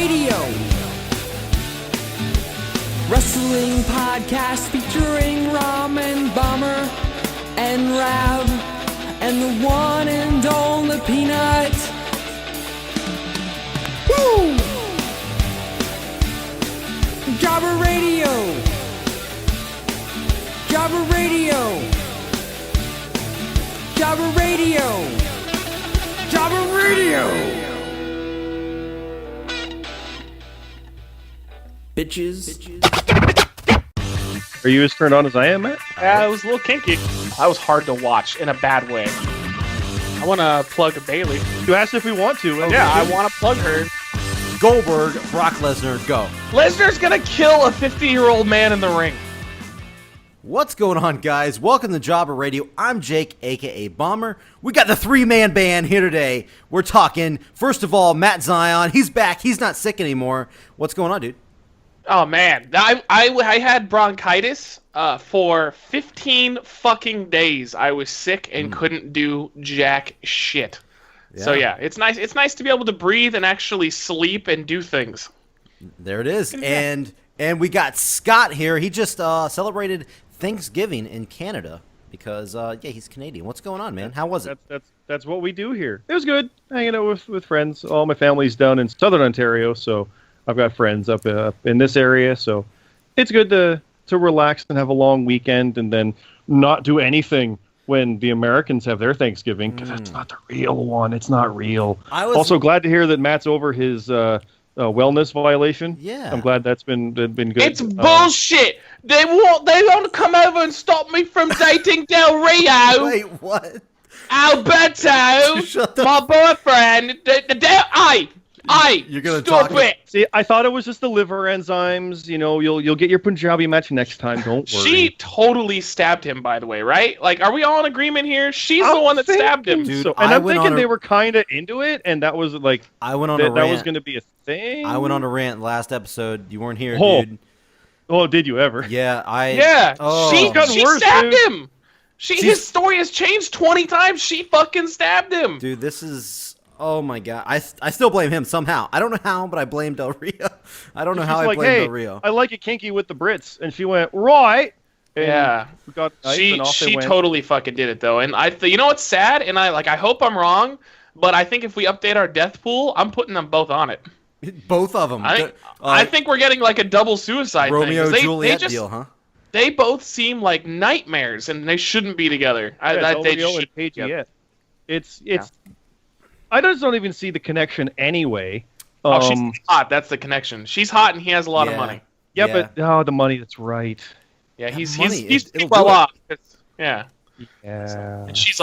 Radio. Wrestling podcast featuring Ramen Bomber and Rav and the one and only Peanut. Woo! Jobber Radio. Jobber Radio. Jobber Radio. Jobber Radio. Bitches. Are you as turned on as I am, Matt? Yeah, it was a little kinky. That was hard to watch in a bad way. I want to plug Bailey. You asked if we want to. Yeah, I want to plug her. Goldberg, Brock Lesnar, go. Lesnar's going to kill a 50-year-old man in the ring. What's going on, guys? Welcome to Jobber Radio. I'm Jake, a.k.a. Bomber. We got the three-man band here today. We're talking, first of all, Matt Zion. He's back. He's not sick anymore. What's going on, dude? Oh, man. I had bronchitis for 15 fucking days. I was sick and couldn't do jack shit. Yeah. So, yeah, it's nice. It's nice to be able to breathe and actually sleep and do things. There it is. And we got Scott here. He just celebrated Thanksgiving in Canada because, he's Canadian. What's going on, man? How was it? That's what we do here. It was good. Hanging out with friends. All my family's down in Southern Ontario, so I've got friends up in this area. So it's good to relax and have a long weekend and then not do anything when the Americans have their Thanksgiving because that's not the real one. It's not real. I was also glad to hear that Matt's over his wellness violation. Yeah, I'm glad that's been good. It's bullshit. They want to come over and stop me from dating Del Rio. Wait, what? Alberto, my boyfriend. You're gonna stop talk it. See, I thought it was just the liver enzymes. You know, you'll get your Punjabi match next time. Don't worry. She totally stabbed him, by the way, right? Like, are we all in agreement here? She's the one that stabbed him. Dude, so, and I'm thinking they were kind of into it, and that was like I went on a rant. That was going to be a thing. I went on a rant last episode. You weren't here, dude. Oh, did you ever? Yeah, she stabbed him. His story has changed 20 times. She fucking stabbed him. Dude, this is... Oh my god, I still blame him somehow. I don't know how, but I blame Del Rio. I don't know how I blame Del Rio. I like it kinky with the Brits, and she went right. And we got she totally fucking did it though, and you know what's sad, and I hope I'm wrong, but I think if we update our death pool, I'm putting them both on it. Both of them. I think we're getting like a double suicide Romeo thing. Juliet deal, huh? They both seem like nightmares, and they shouldn't be together. They should be together. It's. I just don't even see the connection anyway. She's hot. That's the connection. She's hot, and he has a lot of money. Yeah, but the money. That's right. Yeah, he's well off. Yeah. Yeah. And she's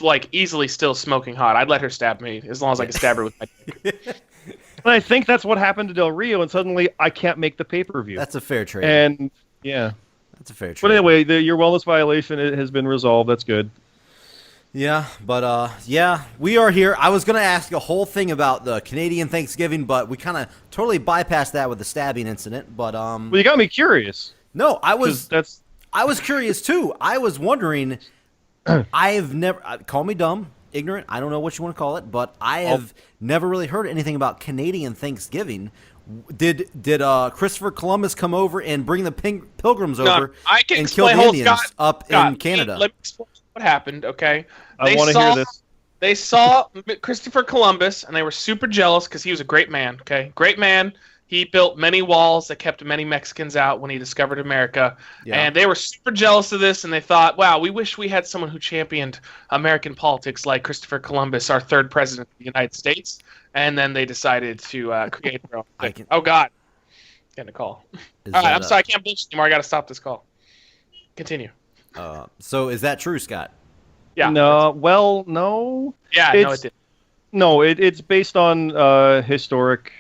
like easily still smoking hot. I'd let her stab me as long as I can stab her with my dick. And I think that's what happened to Del Rio, and suddenly I can't make the pay-per-view. That's a fair trade. And yeah, that's a fair trade. But anyway, your wellness violation has been resolved. That's good. Yeah, but we are here. I was going to ask a whole thing about the Canadian Thanksgiving, but we kind of totally bypassed that with the stabbing incident. But well, you got me curious. No, I was curious too. I was wondering. I've never call me dumb, ignorant. I don't know what you want to call it, but I have never really heard anything about Canadian Thanksgiving. Did Christopher Columbus come over and bring the pilgrims over and kill the Indians up in Canada? Let me explain what happened, okay? I want to hear this. They saw Christopher Columbus, and they were super jealous because he was a great man, okay? Great man. He built many walls that kept many Mexicans out when he discovered America. Yeah. And they were super jealous of this, and they thought, wow, we wish we had someone who championed American politics like Christopher Columbus, our third president of the United States. And then they decided to create their own thing. Oh, God. Getting a call. All right, I'm sorry. I can't bullshit anymore. I got to stop this call. Continue. So is that true, Scott? Yeah. No. Well, no. Yeah, no, it did. No, it's based on historic.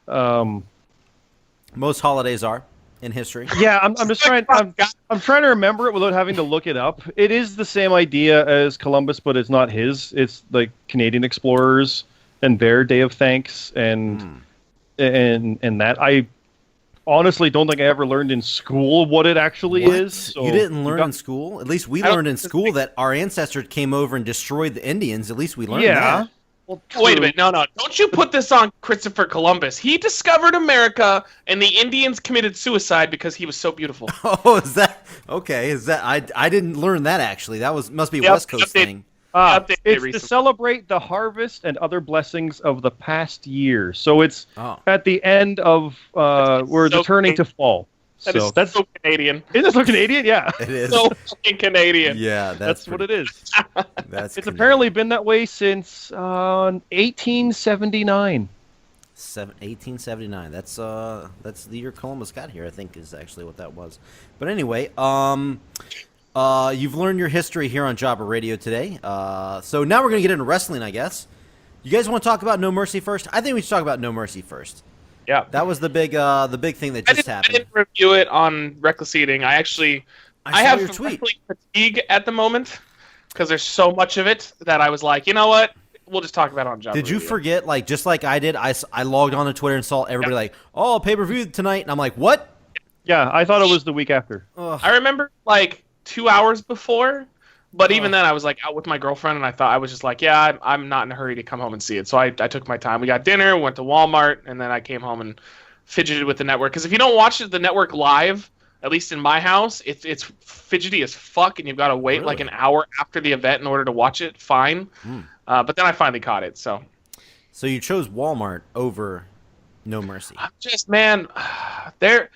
Most holidays are in history. Yeah, I'm just trying. I'm trying to remember it without having to look it up. It is the same idea as Columbus, but it's not his. It's like Canadian explorers and their Day of Thanks and that. I honestly don't think I ever learned in school what it actually is. So you didn't learn in school? At least we learned in school that our ancestors came over and destroyed the Indians. At least we learned that. Well, Wait a minute. No. Don't you put this on Christopher Columbus. He discovered America, and the Indians committed suicide because he was so beautiful. Oh, is that okay? Is that I didn't learn that actually. That must be a West Coast thing. It's to celebrate the harvest and other blessings of the past year. So it's at the end of we're returning to fall. That's so Canadian. Isn't it so Canadian? Yeah. It is. So fucking Canadian. Yeah, that's what it is. It's apparently been that way since 1879. 1879. That's the year Columbus got here, I think, is actually what that was. But anyway, you've learned your history here on Jobber Radio today. So now we're gonna get into wrestling, I guess. You guys want to talk about No Mercy first? I think we should talk about No Mercy first. Yeah, that was the big thing that just happened. I didn't review it on Reckless Eating. I have wrestling fatigue at the moment because there's so much of it that I was like, you know what? We'll just talk about it on Jobber Did you Radio. forget, like, just like I did, I logged on to Twitter and saw everybody like, oh, pay-per-view tonight, and I'm like, what? Yeah, I thought it was the week after. I remember, like, 2 hours before, but even then I was, like, out with my girlfriend, and I was just like, yeah, I'm not in a hurry to come home and see it. So I took my time. We got dinner, went to Walmart, and then I came home and fidgeted with the network. Because if you don't watch the network live, at least in my house, it's fidgety as fuck, and you've got to wait like an hour after the event in order to watch it. Fine. But then I finally caught it. So you chose Walmart over No Mercy. I'm just, man, they're.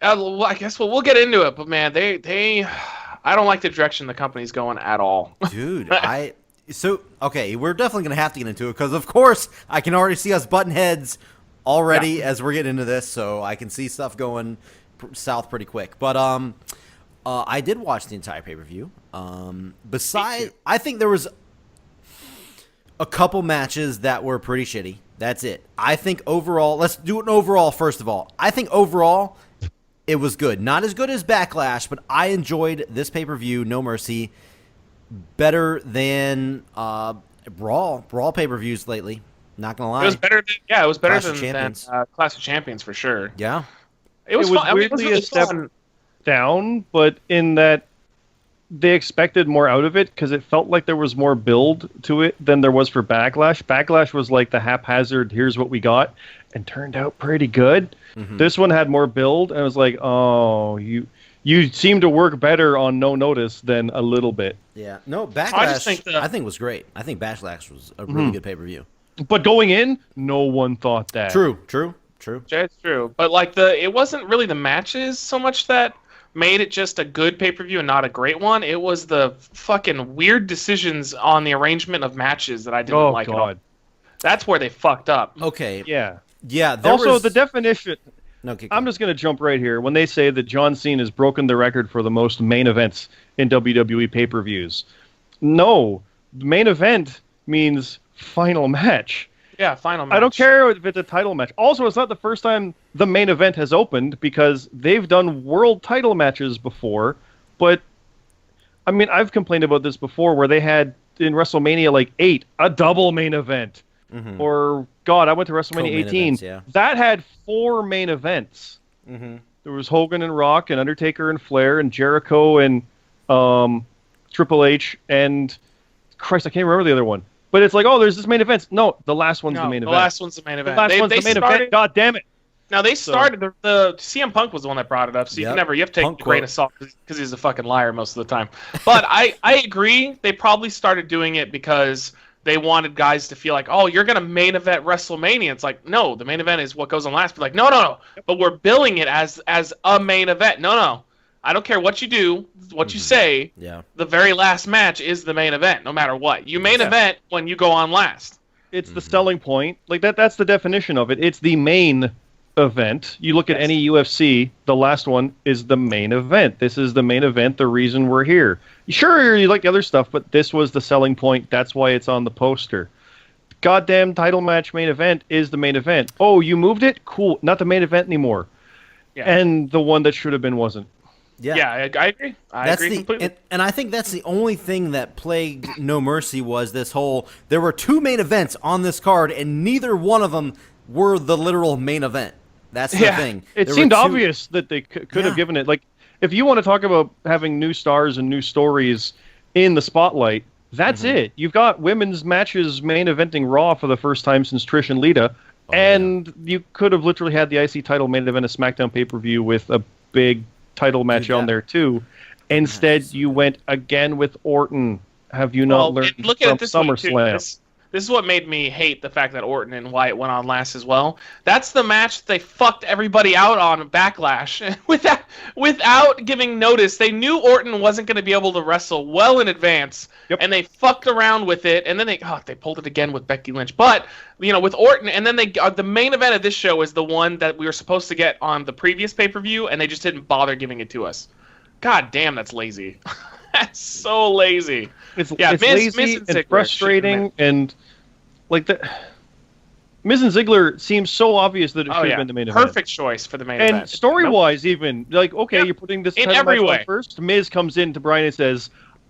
I guess we'll get into it, but man, they I don't like the direction the company's going at all. Dude, okay, we're definitely gonna have to get into it because, of course, I can already see us button heads already as we're getting into this, so I can see stuff going south pretty quick. But I did watch the entire pay-per-view. I think there was a couple matches that were pretty shitty. That's it. I think overall, let's do an overall first of all. I think overall it was good. Not as good as Backlash, but I enjoyed this pay-per-view, No Mercy, better than Brawl pay-per-views lately. Not gonna lie. It was better than Clash of Champions. Clash of Champions for sure. Yeah. It was fun. Weirdly really a step fun. down, but in that they expected more out of it because it felt like there was more build to it than there was for Backlash. Backlash was like the haphazard, here's what we got, and turned out pretty good. Mm-hmm. This one had more build, and I was like, oh, you seem to work better on no notice than a little bit. Yeah. No, Backlash I think was great. I think Backlash was a really good pay-per-view. But going in, no one thought that. True. It's true. But like it wasn't really the matches so much that made it just a good pay-per-view and not a great one. It was the fucking weird decisions on the arrangement of matches that I didn't like at all. That's where they fucked up. Okay. Yeah. Yeah. The definition. Okay. I'm just going to jump right here. When they say that John Cena has broken the record for the most main events in WWE pay-per-views, no, main event means final match. Yeah, final match. I don't care if it's a title match. Also, it's not the first time the main event has opened because they've done world title matches before. But, I mean, I've complained about this before where they had in WrestleMania 8 a double main event. Mm-hmm. Or, God, I went to WrestleMania 18. Events, yeah. That had 4 main events. Mm-hmm. There was Hogan and Rock and Undertaker and Flair and Jericho and Triple H and, Christ, I can't remember the other one. But it's like, oh, there's this main event. No, the last one's the main event. The last one's the main event. The last one's the main event. God damn it. Now, they started, the CM Punk was the one that brought it up, so you have to take a grain of salt because he's a fucking liar most of the time. But I agree, they probably started doing it because they wanted guys to feel like, oh, you're going to main event WrestleMania. It's like, no, the main event is what goes on last. But like, no. But we're billing it as a main event. No. I don't care what you do, what you say. Yeah. The very last match is the main event, no matter what. You main event when you go on last. It's the selling point. Like that's the definition of it. It's the main event. You look at any UFC, the last one is the main event. This is the main event, the reason we're here. Sure, you like the other stuff, but this was the selling point. That's why it's on the poster. Goddamn title match main event is the main event. Oh, you moved it? Cool. Not the main event anymore. Yeah. And the one that should have been wasn't. Yeah, I agree. I agree completely. And I think that's the only thing that plagued No Mercy was this whole, there were 2 main events on this card, and neither one of them were the literal main event. That's the thing. It seemed obvious that they could have given it. Like, if you want to talk about having new stars and new stories in the spotlight, That's it. You've got women's matches main eventing Raw for the first time since Trish and Lita, and you could have literally had the IC title main event a SmackDown pay-per-view with a big title match on there too. Instead, you went again with Orton. Have you not learned look from at it this way, too. SummerSlam? This is what made me hate the fact that Orton and Wyatt went on last as well. That's the match they fucked everybody out on Backlash without giving notice. They knew Orton wasn't going to be able to wrestle well in advance, and they fucked around with it. And then they pulled it again with Becky Lynch. But with Orton, and then the main event of this show is the one that we were supposed to get on the previous pay-per-view, and they just didn't bother giving it to us. God damn, that's lazy. That's so lazy. It's lazy and frustrating, and like the Miz and Ziggler seems so obvious that it should have been the main event. Perfect choice for the main event. And story-wise, even you're putting this in title every match way on first. Miz comes in to Bryan and says,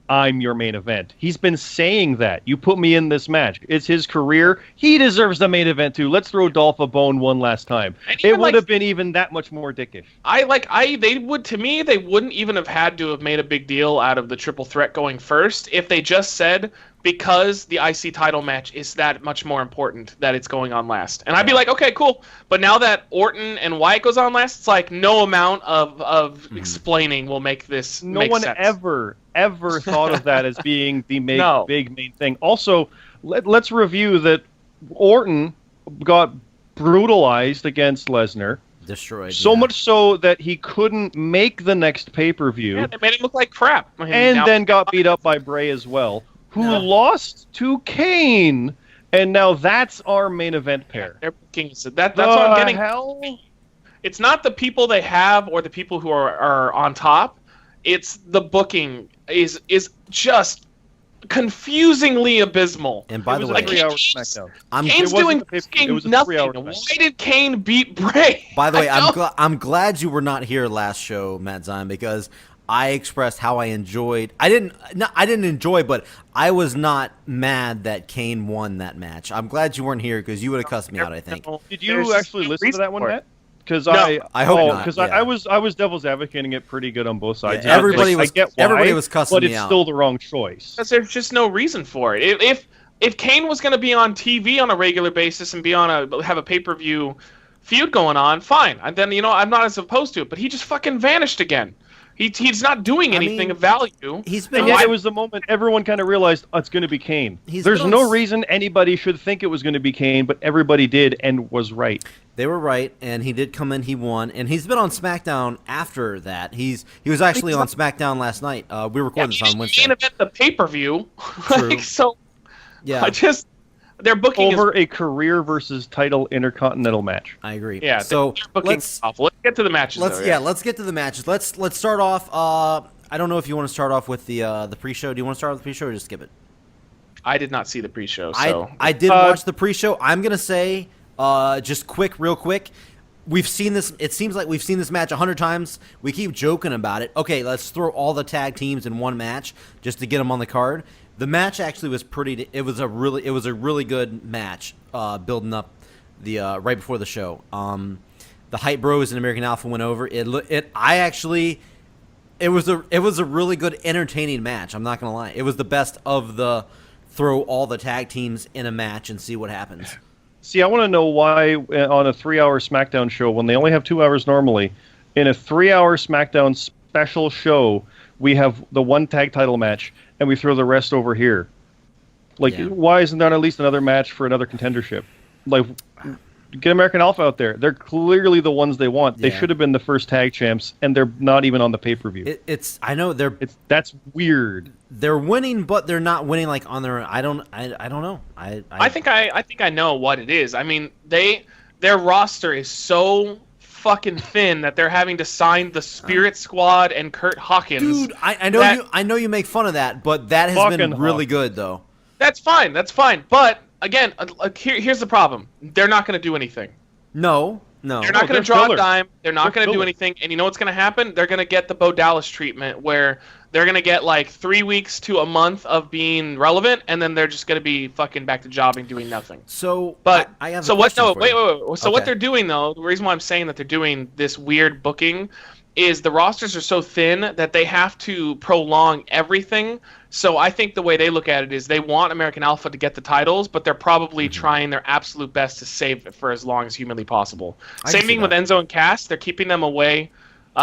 "I'm your main event." He's been saying that. You put me in this match. It's his career. He deserves the main event too. Let's throw Dolph a bone one last time. It would have been even that much more dickish. They wouldn't even have had to have made a big deal out of the triple threat going first if they just said, because the IC title match is that much more important, that it's going on last. And I'd be like, okay, cool. But now that Orton and Wyatt goes on last, it's like no amount of explaining will make this make sense. No one ever thought of that as being the big main thing. Also, let's review that Orton got brutalized against Lesnar. Destroyed. So much so that he couldn't make the next pay-per-view. Yeah, they made him look like crap. And then got beat up by Bray as well, who lost to Kane. And now that's our main event pair. They're booking. So that's what I'm getting. Hell? It's not the people they have or the people who are on top. It's the booking is just confusingly abysmal. And by the way, 3-hour SmackDown. Kane's doing nothing. Why did Kane beat Bray? By the way, I'm glad you were not here last show, Matt Zion, because I expressed how I enjoyed. I didn't enjoy, but I was not mad that Kane won that match. I'm glad you weren't here because you would have cussed me out, I think. Did you actually listen to that one, Matt? Because I hope not. Because I was devil's advocating it pretty good on both sides. Yeah, everybody was cussing but me it's out. still the wrong choice. Because there's just no reason for it. If Kane was going to be on TV on a regular basis and have a pay-per-view feud going on, fine. And then I'm not as opposed to it. But he just fucking vanished again. He's not doing anything of value. It was the moment everyone kind of realized it's going to be Kane. There's no reason anybody should think it was going to be Kane, but everybody did and was right. They were right, and he did come in. He won, and he's been on SmackDown after that. He was actually on SmackDown last night. We recorded this on Wednesday. He didn't event the pay-per-view. Yeah. Their booking over a career versus title intercontinental match. I agree. Yeah. So let's get to the matches. Let's get to the matches. Let's start off. I don't know if you want to start off with the pre-show. Do you want to start with the pre-show or just skip it? I did not see the pre-show. So I did watch the pre-show. I'm gonna say just real quick. We've seen this. It seems like we've seen this match 100 times. We keep joking about it. Okay, let's throw all the tag teams in one match just to get them on the card. The match actually was pretty. It was a really good match, building up the right before the show. The Hype Bros and American Alpha went over. It was a really good, entertaining match. I'm not gonna lie. It was the best of the throw all the tag teams in a match and see what happens. See, I want to know why on a 3-hour SmackDown show, when they only have 2 hours normally, in a 3-hour SmackDown special show, we have the one tag title match, and we throw the rest over here. Why isn't there at least another match for another contendership? Get American Alpha out there. They're clearly the ones they want. They should have been the first tag champs, and they're not even on the pay-per-view. That's weird. They're winning, but they're not winning on their own. I don't know. I think I know what it is. I mean, their roster is so fucking thin that they're having to sign the Spirit Squad and Kurt Hawkins. Dude, I know you make fun of that, but that has been really good though. That's fine. But again, here's the problem. They're not going to do anything. No. They're not going to draw a dime. They're not going to do anything. And you know what's going to happen? They're going to get the Bo Dallas treatment where they're going to get 3 weeks to a month of being relevant, and then they're just going to be fucking back to jobbing, doing nothing. So, but I have so a what? question No, for wait. you. So what they're doing though, the reason why I'm saying that they're doing this weird booking is the rosters are so thin that they have to prolong everything. So I think the way they look at it is they want American Alpha to get the titles, but they're probably trying their absolute best to save it for as long as humanly possible. Same thing with Enzo and Cass. They're keeping them away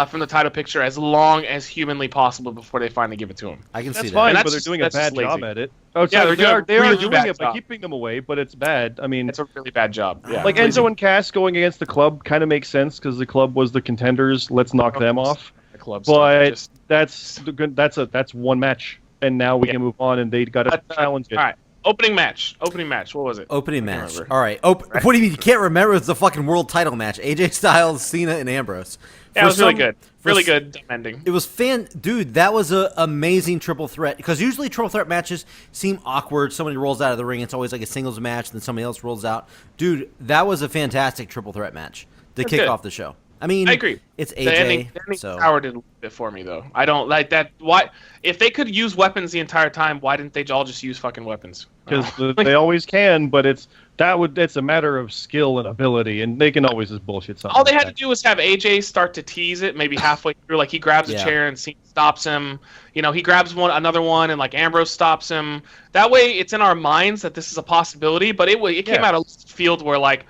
from the title picture as long as humanly possible before they finally give it to them. I can see that. That's fine, And but they're doing a bad job at it. Oh, Yeah, sorry, they are really doing bad it by job. keeping them away, but it's bad. I mean, It's a really bad job. Yeah. like Enzo and Cass going against the club kind of makes sense because the club was the contenders. Let's knock them off. The club But stuff, that's one match, and now we can move on, and they got to challenge it. all right. Opening match. What was it? Opening I can't match. remember. All right. What do you mean you can't remember? It's the fucking world title match. AJ Styles, Cena, and Ambrose. Yeah, it was really good. Really good ending. It was dude. That was an amazing triple threat. Because usually triple threat matches seem awkward. Somebody rolls out of the ring. It's always like a singles match, and then somebody else rolls out. Dude, that was a fantastic triple threat match to kick off the show. I mean, I agree. It's The AJ. ending So soured it a little bit for me, though. I don't like that. Why? If they could use weapons the entire time, why didn't they all just use fucking weapons? Because they always can, but it's a matter of skill and ability, and they can always just bullshit something. All they like had to do was have AJ start to tease it, maybe halfway through. Like he grabs a chair and Cena stops him. You know, he grabs another one, and like Ambrose stops him. That way, it's in our minds that this is a possibility. But it came out of left field where like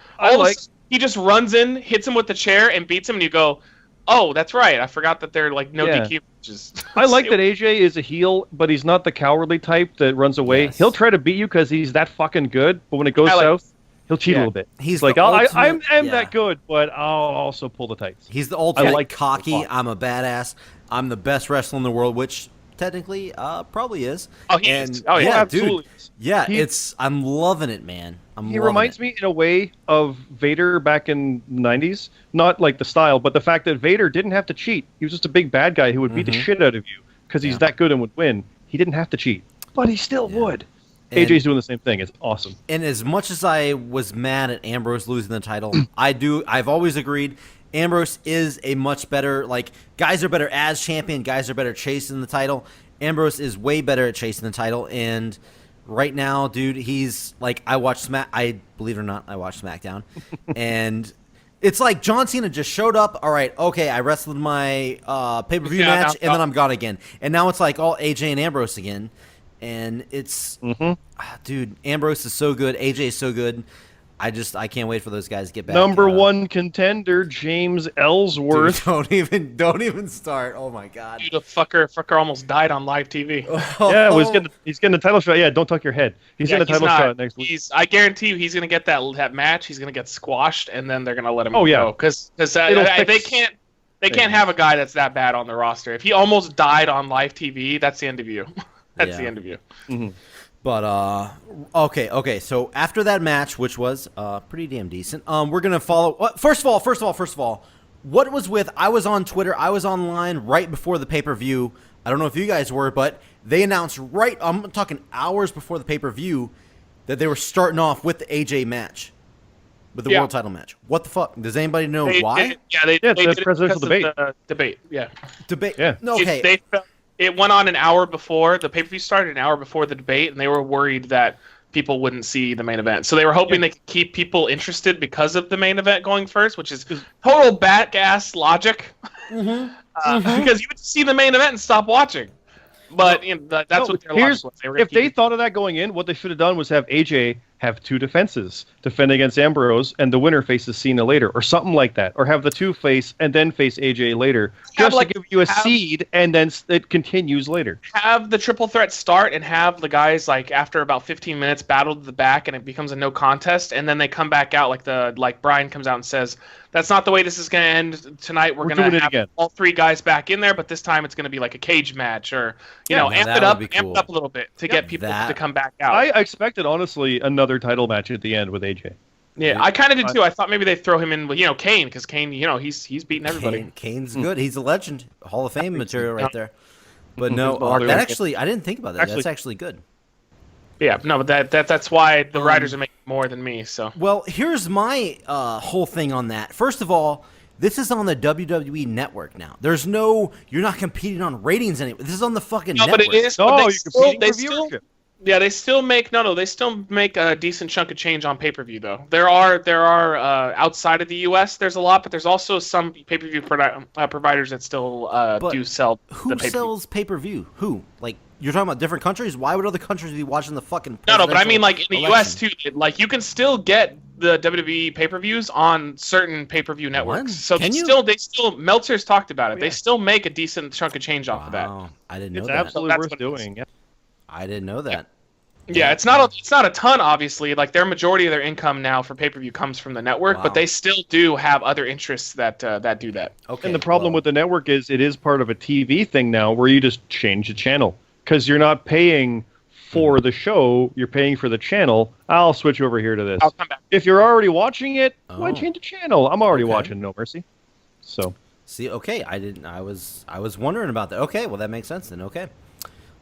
he just runs in, hits him with the chair, and beats him, and you go, "Oh, that's right. I forgot that they're like no DQ matches." I like that AJ is a heel, but he's not the cowardly type that runs away. Yes. He'll try to beat you because he's that fucking good, but when it goes south, he'll cheat a little bit. He's like, the I'm ultimate- that good, but I'll also pull the tights. He's the ultimate like cocky. I'm a badass. I'm the best wrestler in the world, which technically probably is. Oh, he is. Oh, yeah, absolutely. Dude. Yeah, He- I'm loving it, man. He reminds me in a way of Vader back in the 90s. Not like the style, but the fact that Vader didn't have to cheat. He was just a big bad guy who would beat the shit out of you because he's that good and would win. He didn't have to cheat, but he still would. And- AJ's doing the same thing. It's awesome. And as much as I was mad at Ambrose losing the title, I've always agreed Ambrose is a much better, like, guys are better as champion, guys are better chasing the title. Ambrose is way better at chasing the title, and right now, dude, he's like, I believe it or not, I watched SmackDown, and it's like John Cena just showed up. All right, okay, I wrestled my pay-per-view match, and then I'm gone again. And now it's like all AJ and Ambrose again, and it's, dude, Ambrose is so good, AJ is so good. I can't wait for those guys to get back. Number one contender, James Ellsworth. Dude, don't even start. Oh my god. Dude, the fucker almost died on live TV. Yeah, he's getting the title shot. Yeah, don't talk your head. He's getting the title shot next week. I guarantee you, he's gonna get that match. He's gonna get squashed, and then they're gonna let him Oh, yeah. go because they can't have a guy that's that bad on the roster. If he almost died on live TV, that's the end of you. That's the end of you. Mm-hmm. But okay. So after that match, which was pretty damn decent, we're gonna follow. First of all, what was with? I was on Twitter. I was online right before the pay-per-view. I don't know if you guys were, but they announced I'm talking hours before the pay-per-view that they were starting off with the AJ match, with the world title match. What the fuck? Does anybody know why? They did it's a it presidential because of the debate. Yeah. Debate. Yeah. No, okay. It went on an hour before the pay-per-view started, an hour before the debate, and they were worried that people wouldn't see the main event. So they were hoping they could keep people interested because of the main event going first, which is total bat-ass logic. Because you would see the main event and stop watching. But that's what their logic was. If they thought of that going in, what they should have done was have AJ have two defenses, defend against Ambrose, and the winner faces Cena later, or something like that, or have the two face and then face AJ later, just to give you a seed, and then it continues later. Have the triple threat start and have the guys like after about 15 minutes battle to the back, and it becomes a no contest, and then they come back out like Brian comes out and says, "That's not the way this is going to end tonight. We're going to have all three guys back in there, but this time it's going to be like a cage match, or amp it up a little bit to get people to come back out." I expected honestly another title match at the end with AJ. Yeah, I kind of did too. I thought maybe they'd throw him in with Kane, because Kane, he's beating everybody. Kane's good. He's a legend, Hall of Fame material right there. But no, that actually, I didn't think about that. That's actually good. Yeah, no, but that's why the writers are making more than me. So well, here's my whole thing on that. First of all, this is on the WWE network now. You're not competing on ratings anymore. This is on the fucking network. But it is. No, but you're competing for viewership. Yeah, they still make they still make a decent chunk of change on pay-per-view though. There are outside of the U.S. there's a lot, but there's also some pay-per-view providers that still do sell. Who sells pay-per-view? Who? Like you're talking about different countries? Why would other countries be watching the fucking? No, but I mean like in the U.S. too. Like you can still get the WWE pay-per-views on certain pay-per-view networks. What? So Can you? They still Meltzer's talked about it. They still make a decent chunk of change off of that. I didn't know It's that. absolutely worth doing. Yeah. I didn't know that. Yeah, it's not a ton, obviously. Like their majority of their income now for pay-per-view comes from the network, but they still do have other interests that do that. Okay. And the problem with the network is it is part of a TV thing now, where you just change the channel because you're not paying for the show, you're paying for the channel. I'll switch over here to this. I'll come back. If you're already watching it, why change the channel? I'm already watching No Mercy. So see, okay, I was wondering about that. Okay, well that makes sense then. Okay.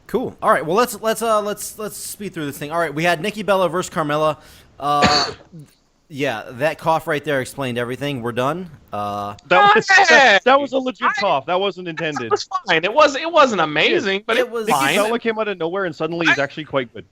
Cool. All right. Well, let's speed through this thing. All right. We had Nikki Bella versus Carmella. Yeah, that cough right there explained everything. We're done. that was a legit cough. That wasn't intended. It was fine. It wasn't amazing, but it was fine. Nikki Bella came out of nowhere and suddenly is actually quite good.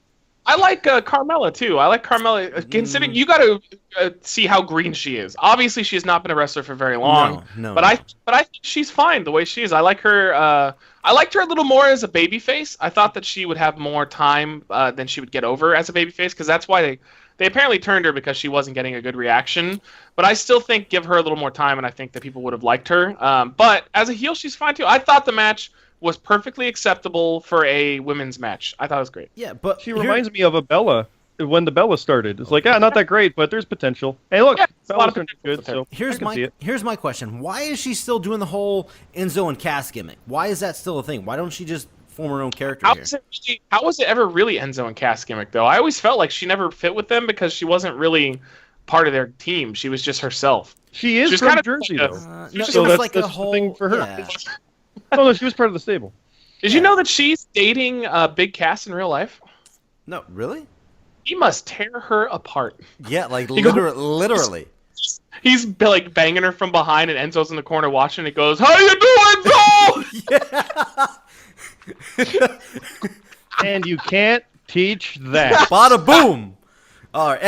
I like Carmella too. I like Carmella. Considering you got to see how green she is. Obviously, she has not been a wrestler for very long. No. But I think she's fine the way she is. I like her. I liked her a little more as a babyface. I thought that she would have more time than she would get over as a babyface, because that's why they apparently turned her, because she wasn't getting a good reaction. But I still think give her a little more time, and I think that people would have liked her. But as a heel, she's fine too. I thought the match was perfectly acceptable for a women's match. I thought it was great. Yeah, but she reminds me of a Bella when the Bella started. It's like, not that great, but there's potential. Hey, look, Bella's turned good. So here's my question: why is she still doing the whole Enzo and Cass gimmick? Why is that still a thing? Why don't she just form her own character here? How was it ever really Enzo and Cass gimmick though? I always felt like she never fit with them because she wasn't really part of their team. She was just herself. She is from Jersey, though. So that's like a whole thing for her. Yeah. Oh, no, she was part of the stable. Did you know that she's dating Big Cass in real life? No, really? He must tear her apart. Yeah, like literally. He's like banging her from behind, and Enzo's in the corner watching. And he goes, "How you doing, Enzo?" Yeah. And you can't teach that. Bada boom. All right.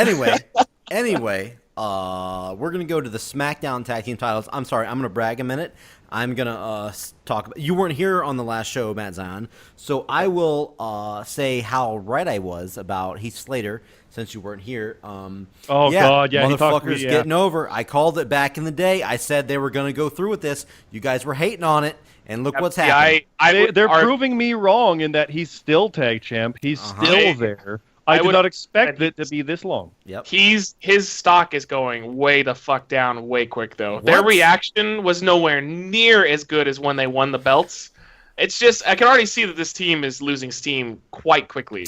Anyway, we're gonna go to the SmackDown Tag Team titles. I'm sorry, I'm gonna brag a minute. I'm gonna talk about. You weren't here on the last show, Matt Zion, so I will say how right I was about Heath Slater since you weren't here. God, yeah, motherfuckers getting over. I called it back in the day. I said they were gonna go through with this. You guys were hating on it, and look what's happening. They're proving me wrong in that he's still tag champ. He's still there. I did not expect it to be this long. Yep. His stock is going way the fuck down way quick, though. What? Their reaction was nowhere near as good as when they won the belts. It's just, I can already see that this team is losing steam quite quickly.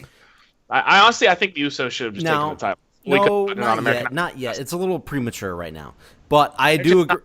I honestly think the Usos should have just taken the title. Not yet. It's a little premature right now. But I do agree.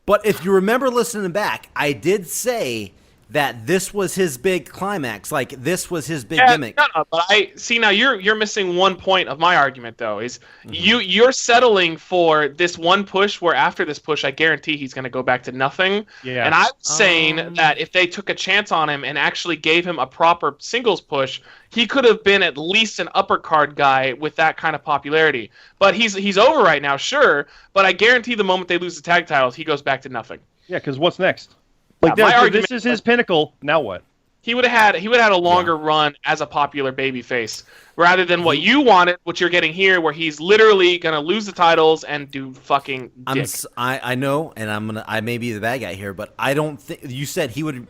But if you remember listening back, I did say that this was his big climax, like this was his big gimmick. No, but now you're missing one point of my argument though. Is you're settling for this one push where after this push, I guarantee he's going to go back to nothing. Yeah. And I was saying that if they took a chance on him and actually gave him a proper singles push, he could have been at least an upper card guy with that kind of popularity. But he's over right now, sure. But I guarantee the moment they lose the tag titles, he goes back to nothing. Yeah, because what's next? Like this is his pinnacle. Now what? He would have had a longer run as a popular babyface, rather than what you wanted, what you're getting here, where he's literally gonna lose the titles and do fucking dick. I know, and I may be the bad guy here, but I don't think you said he would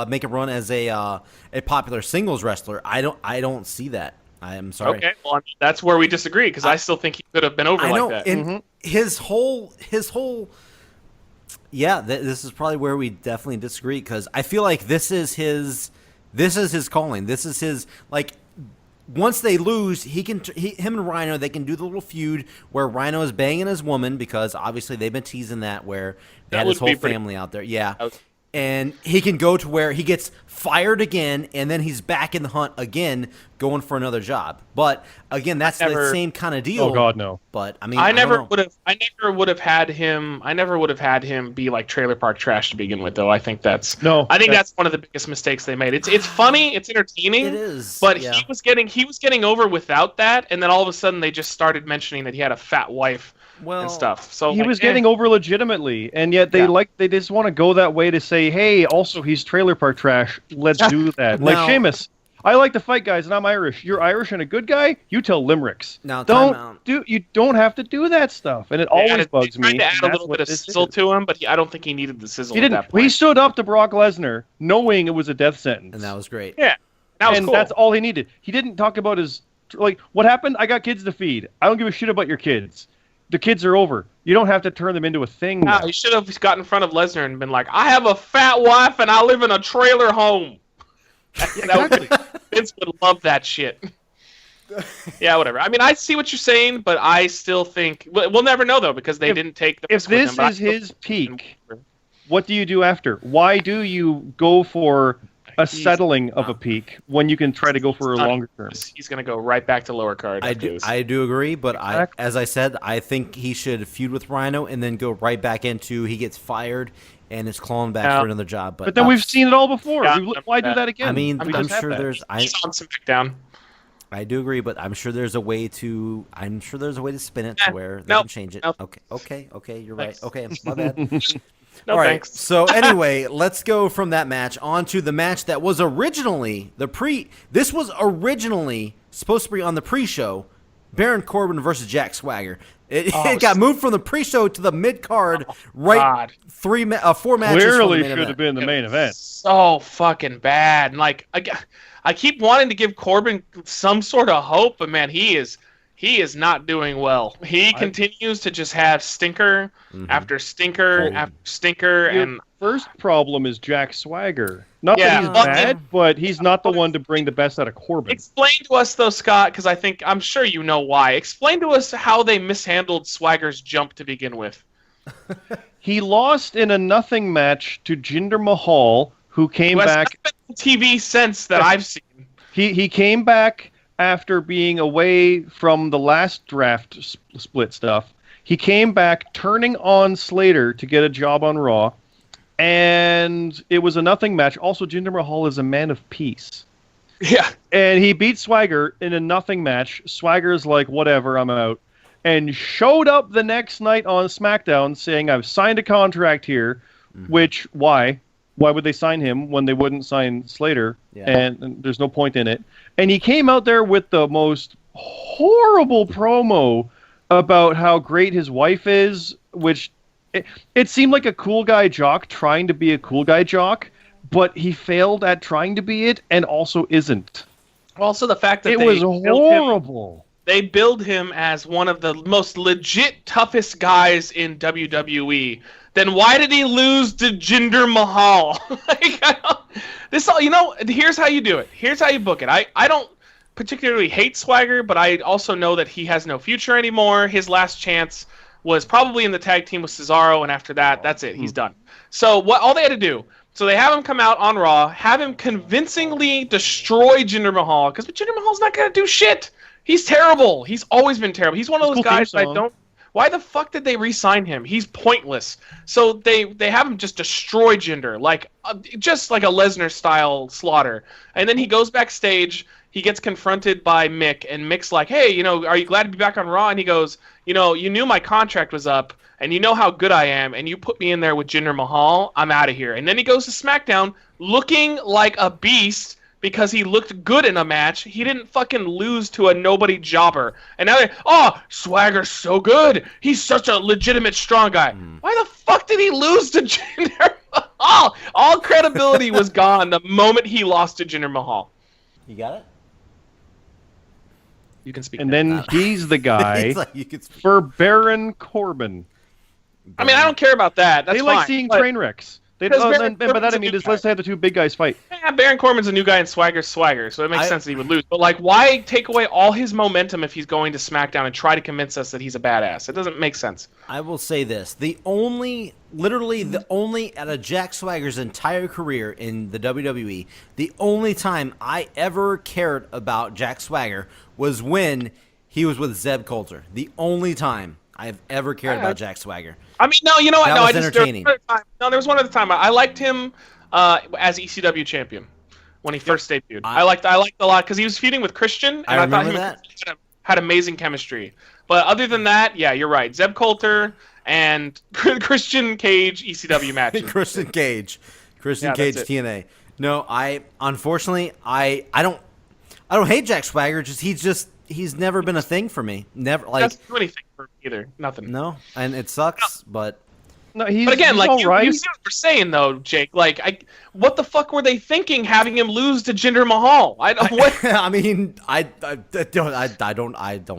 make a run as a popular singles wrestler. I don't see that. I am sorry. Okay, well, that's where we disagree, because I still think he could have been over like that. And his whole. Yeah, this is probably where we definitely disagree, because I feel like this is his calling. This is his, like, once they lose, him and Rhino, they can do the little feud where Rhino is banging his woman, because obviously they've been teasing that, where they had his whole family out there. Yeah. and he can go to where he gets fired again, and then he's back in the hunt again, going for another job. But again, that's the same kind of deal. Oh God, no. But I mean, I never would have had him be like trailer park trash to begin with, though. I think that's one of the biggest mistakes they made. It's funny, it's entertaining. It is, but he was getting over without that, and then all of a sudden they just started mentioning that he had a fat wife and stuff. So he was getting over legitimately, and yet they just want to go that way to say, hey, also he's trailer park trash. Let's do that. Like Sheamus. I like to fight guys, and I'm Irish. You're Irish and a good guy. You tell limericks. Now, you don't have to do that stuff, and it always bugs me. He tried to add a little bit of sizzle to him, but I don't think he needed the sizzle. He didn't. At that point. He stood up to Brock Lesnar, knowing it was a death sentence, and that was great. Yeah, that was cool. That's all he needed. He didn't talk about his what happened. I got kids to feed. I don't give a shit about your kids. The kids are over. You don't have to turn them into a thing. No, he should have got in front of Lesnar and been like, "I have a fat wife and I live in a trailer home." Vince would love that shit. Yeah, whatever. I mean, I see what you're saying, but I still think we'll never know though because they didn't take the. If this is his peak, what do you do after? Why do you go for a settling of a peak when you can try to go for a longer term? He's going to go right back to lower card. I do agree, but as I said, I think he should feud with Rhino and then go right back into he gets fired and is clawing back for another job. But then we've seen it all before. Why do that again? I mean, I'm sure he's on SmackDown. I do agree, but I'm sure there's a way to spin it to where they can change it. Nope. Okay, you're right. Okay, my bad. No, all right. thanks. So anyway, let's go from that match on to the match that was originally This was originally supposed to be on the pre-show, Baron Corbin versus Jack Swagger. It got moved from the pre-show to the mid-card. 4 matches. Clearly should have been the main event. So fucking bad. Like I keep wanting to give Corbin some sort of hope, but man, he is not doing well. He continues to just have stinker after stinker after stinker. And first problem is Jack Swagger. Not that he's bad, but he's not the one to bring the best out of Corbin. Explain to us though, Scott, because I'm sure you know why. Explain to us how they mishandled Swagger's jump to begin with. He lost in a nothing match to Jinder Mahal, who came back. TV sense that I've seen. He came back after being away from the last draft split stuff. He came back turning on Slater to get a job on Raw, and it was a nothing match. Also, Jinder Mahal is a man of peace. Yeah. And he beat Swagger in a nothing match. Swagger's like, whatever, I'm out. And showed up the next night on SmackDown saying, I've signed a contract here, which, why? Why would they sign him when they wouldn't sign Slater? Yeah. And there's no point in it. And he came out there with the most horrible promo about how great his wife is, which it seemed like a cool guy jock trying to be a cool guy jock, but he failed at trying to be it and also isn't. Also, the fact that it was horrible. They build him as one of the most legit toughest guys in WWE. Then why did he lose to Jinder Mahal? Here's how you do it. Here's how you book it. I don't particularly hate Swagger, but I also know that he has no future anymore. His last chance was probably in the tag team with Cesaro, and after that, that's it. He's done. So all they had to do, so they have him come out on Raw, have him convincingly destroy Jinder Mahal, because Jinder Mahal's not going to do shit. He's terrible. He's always been terrible. He's one of those guys that I don't... Why the fuck did they re-sign him? He's pointless. So they have him just destroy Jinder, just like a Lesnar-style slaughter. And then he goes backstage, he gets confronted by Mick, and Mick's like, hey, are you glad to be back on Raw? And he goes, you knew my contract was up, and you know how good I am, and you put me in there with Jinder Mahal, I'm out of here. And then he goes to SmackDown looking like a beast, because he looked good in a match. He didn't fucking lose to a nobody jobber. And now Swagger's so good. He's such a legitimate strong guy. Why the fuck did he lose to Jinder Mahal? All credibility was gone the moment he lost to Jinder Mahal. You got it? You can speak. And then he's the guy for Baron Corbin. I mean, I don't care about that. That's they like seeing train wrecks. And by that I mean, just let's have the two big guys fight. Yeah, Baron Corbin's a new guy and Swagger's Swagger, so it makes sense that he would lose. But like, why take away all his momentum if he's going to SmackDown and try to convince us that he's a badass? It doesn't make sense. I will say this: literally the only out of Jack Swagger's entire career in the WWE, the only time I ever cared about Jack Swagger was when he was with Zeb Coulter. The only time I've ever cared about Jack Swagger. I mean, no, you know what? That No, was I just entertaining. there was one other time I liked him as ECW champion when he first debuted. I liked a lot because he was feuding with Christian, and I thought him and Christian had amazing chemistry. But other than that, yeah, you're right. Zeb Coulter and Christian Cage ECW matches. Christian Cage TNA. No, unfortunately I don't hate Jack Swagger. He's never been a thing for me. Never like doesn't do anything for me either. Nothing. No, and it sucks, but. No, but again, he's like all you right. see what we're saying though, Jake. Like, what the fuck were they thinking having him lose to Jinder Mahal? I don't. What? I mean, I don't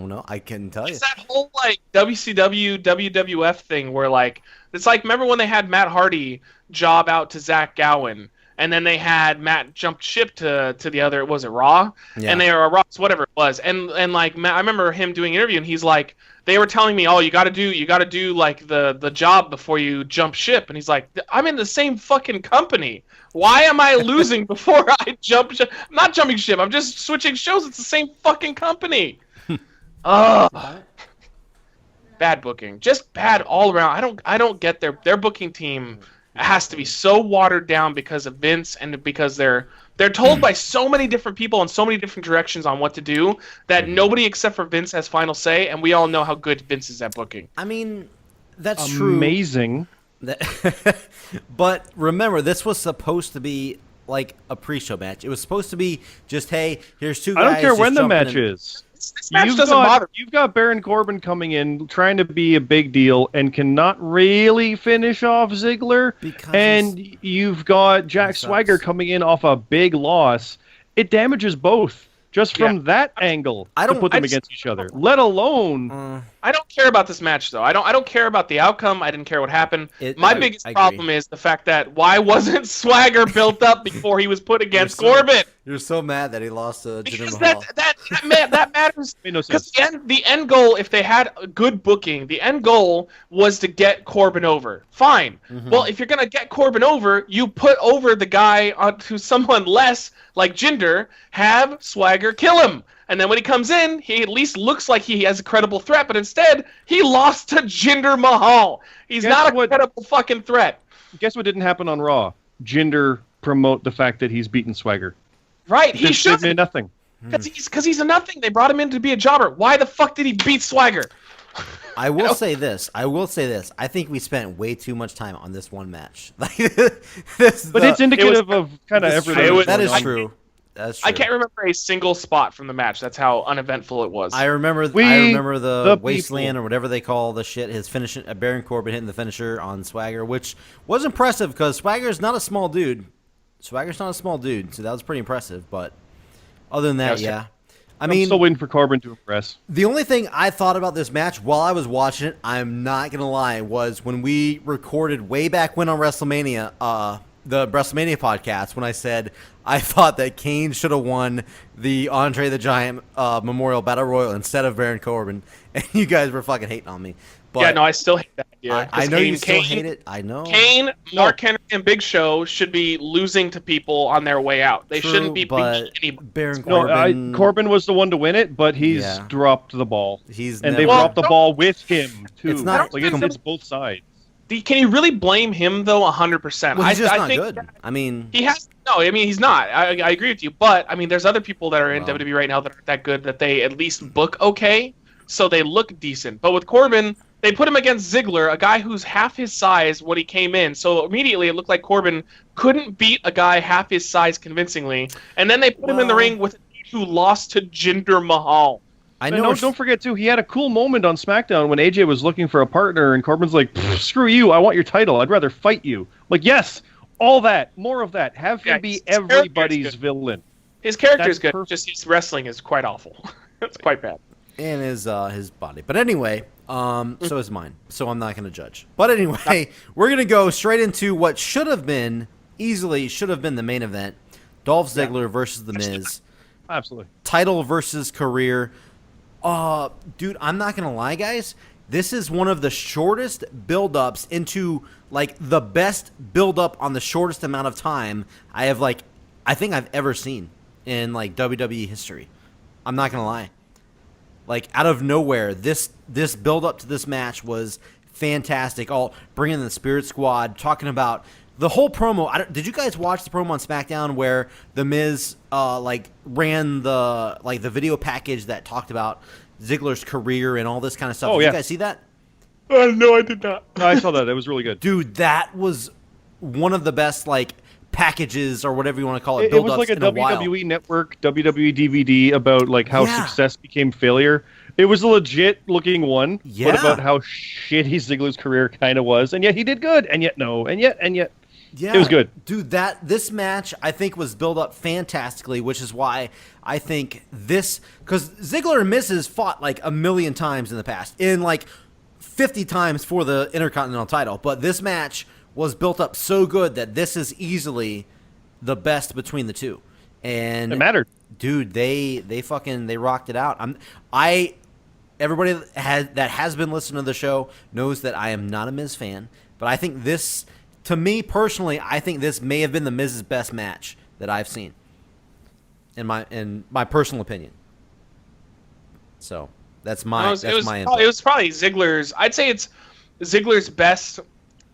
know. I can tell you. It's that whole like WCW WWF thing where like it's like remember when they had Matt Hardy job out to Zach Gowen. And then they had Matt jump ship to the other, was it Raw? Yeah. And they were Raw, whatever it was. And like Matt, I remember him doing an interview, and he's like, they were telling me, oh, you got to do like the job before you jump ship. And he's like, I'm in the same fucking company. Why am I losing before I jump ship? I'm not jumping ship. I'm just switching shows. It's the same fucking company. Ugh. Bad booking, just bad all around. I don't get their booking team. It has to be so watered down because of Vince and because they're told by so many different people in so many different directions on what to do that nobody except for Vince has final say, and we all know how good Vince is at booking. I mean, that's true. Amazing. But remember, this was supposed to be like a pre-show match. It was supposed to be just, hey, here's two guys. I don't care just when the jumping match in. is. This match doesn't bother me. You've got Baron Corbin coming in, trying to be a big deal, and cannot really finish off Ziggler. And you've got Jack Swagger coming in off a big loss. It damages both. Just from that angle to put them against each other, let alone. I don't care about this match though. I don't care about the outcome. I didn't care what happened. My biggest problem is the fact that why wasn't Swagger built up before he was put against Corbin? You're so mad that he lost to Jinder Because Mahal. that matters. Made no sense. Because the end goal, if they had a good booking, the end goal was to get Corbin over. Fine. Well, if you're gonna get Corbin over, you put over the guy onto someone less, like Jinder, have Swagger kill him. And then when he comes in, he at least looks like he has a credible threat, but instead, he lost to Jinder Mahal. He's not a credible fucking threat. Guess what didn't happen on Raw? Jinder promote the fact that he's beaten Swagger. Right, he should. Did nothing. Because he's a nothing. They brought him in to be a jobber. Why the fuck did he beat Swagger? I will say this. I think we spent way too much time on this one match. But it's indicative of kind of everything. That is true. That's true. I can't remember a single spot from the match. That's how uneventful it was. I remember the wasteland or whatever they call the shit. His finish, Baron Corbin hitting the finisher on Swagger, which was impressive because Swagger's not a small dude. So that was pretty impressive. But other than that, yeah. I'm still waiting for Corbin to impress. The only thing I thought about this match while I was watching it, I'm not gonna lie, was when we recorded way back when on WrestleMania, the WrestleMania podcast, when I said I thought that Kane should have won the Andre the Giant Memorial Battle Royal instead of Baron Corbin, and you guys were fucking hating on me. But yeah, no, I still hate that idea. I know you still hate it. I know. Kane, Mark Henry, and Big Show should be losing to people on their way out. They shouldn't be beating anybody. Baron Corbin. No, Corbin was the one to win it, but he's dropped the ball. They dropped the ball with him too. It's not it's both sides. Can you really blame him though? 100%. Well, he's just not think good. I mean, he has. No, I mean he's not. I agree with you, but I mean there's other people that are in WWE right now that aren't that good that they at least book okay, so they look decent. But with Corbin, they put him against Ziggler, a guy who's half his size when he came in. So immediately it looked like Corbin couldn't beat a guy half his size convincingly. And then they put him in the ring with a dude who lost to Jinder Mahal. I know. Don't forget too, he had a cool moment on SmackDown when AJ was looking for a partner, and Corbin's like, "Screw you! I want your title. I'd rather fight you." Like, yes, all that, more of that. Have him be everybody's villain. His character is good. Just his wrestling is quite awful. It's quite bad. And his body. But anyway, So is mine. So I'm not going to judge. But anyway, we're going to go straight into what should have been the main event. Dolph Ziggler versus The Miz. Absolutely. Title versus career. Dude, I'm not going to lie, guys. This is one of the shortest build-ups into, like, the best build-up on the shortest amount of time I think I've ever seen in, like, WWE history. I'm not going to lie. Like, out of nowhere, this build-up to this match was fantastic. All bringing in the Spirit Squad, talking about the whole promo. Did you guys watch the promo on SmackDown where The Miz, ran the video package that talked about Ziggler's career and all this kind of stuff? Did you guys see that? No, I did not. I saw that. It was really good. Dude, that was one of the best, like, packages or whatever you want to call it. It was like a WWE Network, WWE DVD about, like, how success became failure. It was a legit looking one, but about how shitty Ziggler's career kind of was. And yet he did good, and yet no, and yet. Yeah, it was good. Dude, this match, I think, was built up fantastically, which is why I think this... Because Ziggler and Miz has fought, like, a million times in the past. In, like, 50 times for the Intercontinental title. But this match was built up so good that this is easily the best between the two. And it mattered. Dude, they rocked it out. Everybody that has been listening to the show knows that I am not a Miz fan, but I think this... To me personally, I think this may have been the Miz's best match that I've seen, in my personal opinion. So that's my input. It was probably Ziggler's. I'd say it's Ziggler's best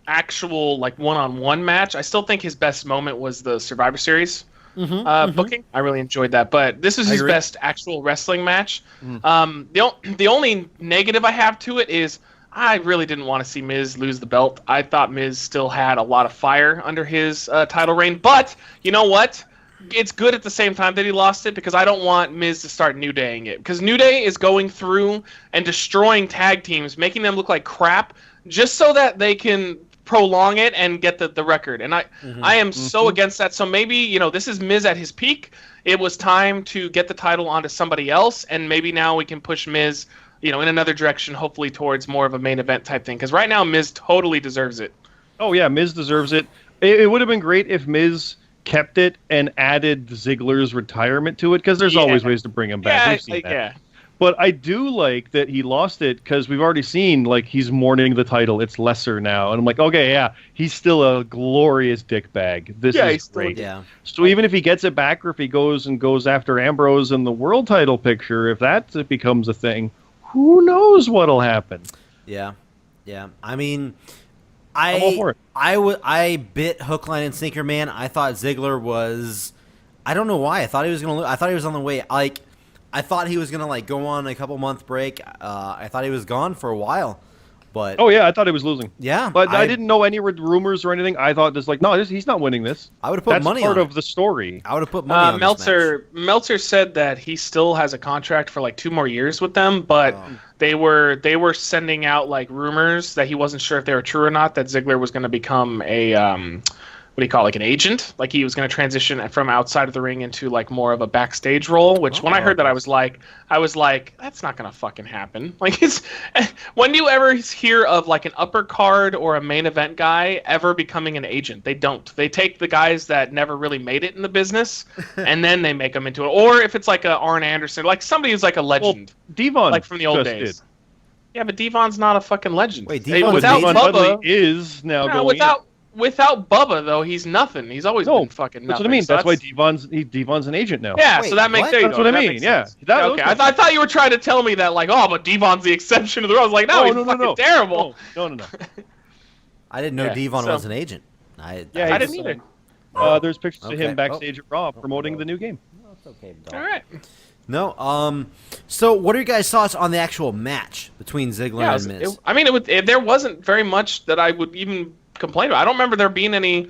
actual like one-on-one match. I still think his best moment was the Survivor Series booking. I really enjoyed that, but this was his best actual wrestling match. The only negative I have to it is, I really didn't want to see Miz lose the belt. I thought Miz still had a lot of fire under his title reign. But you know what? It's good at the same time that he lost it, because I don't want Miz to start New Daying it. Because New Day is going through and destroying tag teams, making them look like crap, just so that they can prolong it and get the record. And I am so against that. So maybe, this is Miz at his peak. It was time to get the title onto somebody else, and maybe now we can push Miz in another direction, hopefully towards more of a main event type thing. Because right now, Miz totally deserves it. Oh, yeah, Miz deserves it. It would have been great if Miz kept it and added Ziggler's retirement to it, because there's always ways to bring him back. We've seen that. Yeah. But I do like that he lost it, because we've already seen, like, he's mourning the title. It's lesser now. And I'm like, okay, yeah, he's still a glorious dickbag. This is great. So even if he gets it back, or if he goes after Ambrose in the world title picture, if that becomes a thing, who knows what'll happen? Yeah. I mean, I'm all for it. I bit hook, line, and sinker, man. I thought Ziggler was... I don't know why. I thought he was going to... I thought he was on the way. Like, I thought he was going to, like, go on a couple-month break. I thought he was gone for a while. But oh, yeah, I thought he was losing. Yeah. But I didn't know any rumors or anything. I thought he's not winning this. I would have put money on it. That's part of the story. I would have put money on Meltzer. Meltzer said that he still has a contract for like 2 more years with them, but they were sending out like rumors that he wasn't sure if they were true or not, that Ziggler was going to become a what do you call it, like an agent? Like he was going to transition from outside of the ring into like more of a backstage role, which when I heard that I was like, that's not going to fucking happen. Like when do you ever hear of like an upper card or a main event guy ever becoming an agent? They don't. They take the guys that never really made it in the business and then they make them into it. Or if it's like a Arn Anderson, like somebody who's like a legend. Well, Devon, like from the old days. Yeah, but Devon's not a fucking legend. Wait, Devon without Bubba is now going Without Bubba, though, he's nothing. He's always been fucking nothing. That's what I mean. So that's why Devon's an agent now. Yeah, Wait, so that makes sense. That's what I mean. Yeah. Okay. I thought you were trying to tell me that, like, but Devon's the exception to the rule. I was like, he's fucking terrible. No. I didn't know Devon was an agent. I didn't either. There's pictures of him backstage at Raw promoting the new game. No, it's okay, dog. All right. No. So, what are your guys' thoughts on the actual match between Ziggler and Miz? There wasn't very much that I would even complain about. I don't remember there being any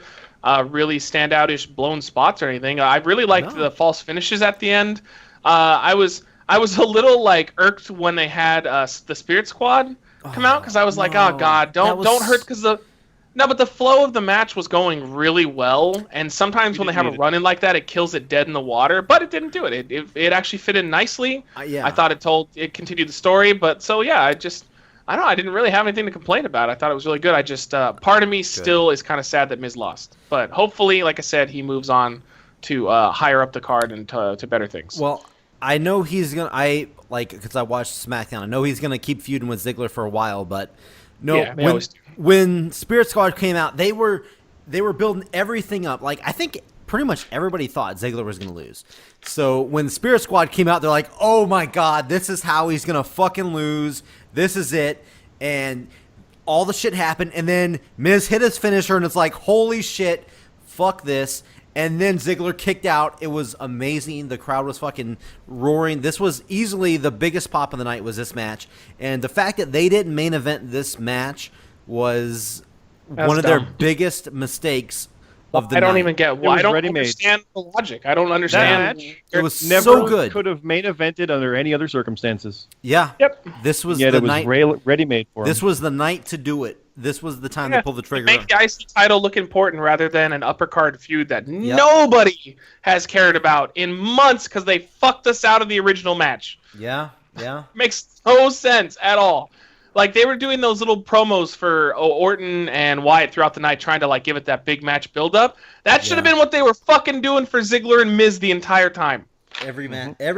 really standout-ish blown spots or anything. I really liked the false finishes at the end. I was a little like irked when they had the Spirit Squad come out, because I was like, oh god, don't hurt, because but the flow of the match was going really well, and sometimes when they have a run in like that, it kills it dead in the water. But it didn't do it. It actually fit in nicely. I thought it continued the story. But so yeah, I didn't really have anything to complain about. I thought it was really good. I just part of me still is kind of sad that Miz lost, but hopefully, like I said, he moves on to higher up the card and to better things. Well, I know he's gonna. Because I watched SmackDown. I know he's gonna keep feuding with Ziggler for a while, but no. Yeah, when Spirit Squad came out, they were building everything up. Like I think pretty much everybody thought Ziggler was gonna lose. So when Spirit Squad came out, they're like, "Oh my God, this is how he's gonna fucking lose. This is it." And all the shit happened, and then Miz hit his finisher, and it's like, "Holy shit, fuck this." And then Ziggler kicked out. It was amazing. The crowd was fucking roaring. This was easily the biggest pop of the night was this match. And the fact that they didn't main event this match was one of their biggest mistakes of the night. I don't even get why. I don't understand the logic. I don't understand. It was never so good. Could have main evented under any other circumstances. Yeah. Yep. This was Yet the it was night. ready-made for him. This was the night to do it. This was the time to pull the trigger. Make the IC title look important rather than an upper card feud that nobody has cared about in months because they fucked us out of the original match. Yeah. Makes no sense at all. Like they were doing those little promos for Orton and Wyatt throughout the night, trying to like give it that big match build up. That should have been what they were fucking doing for Ziggler and Miz the entire time. Every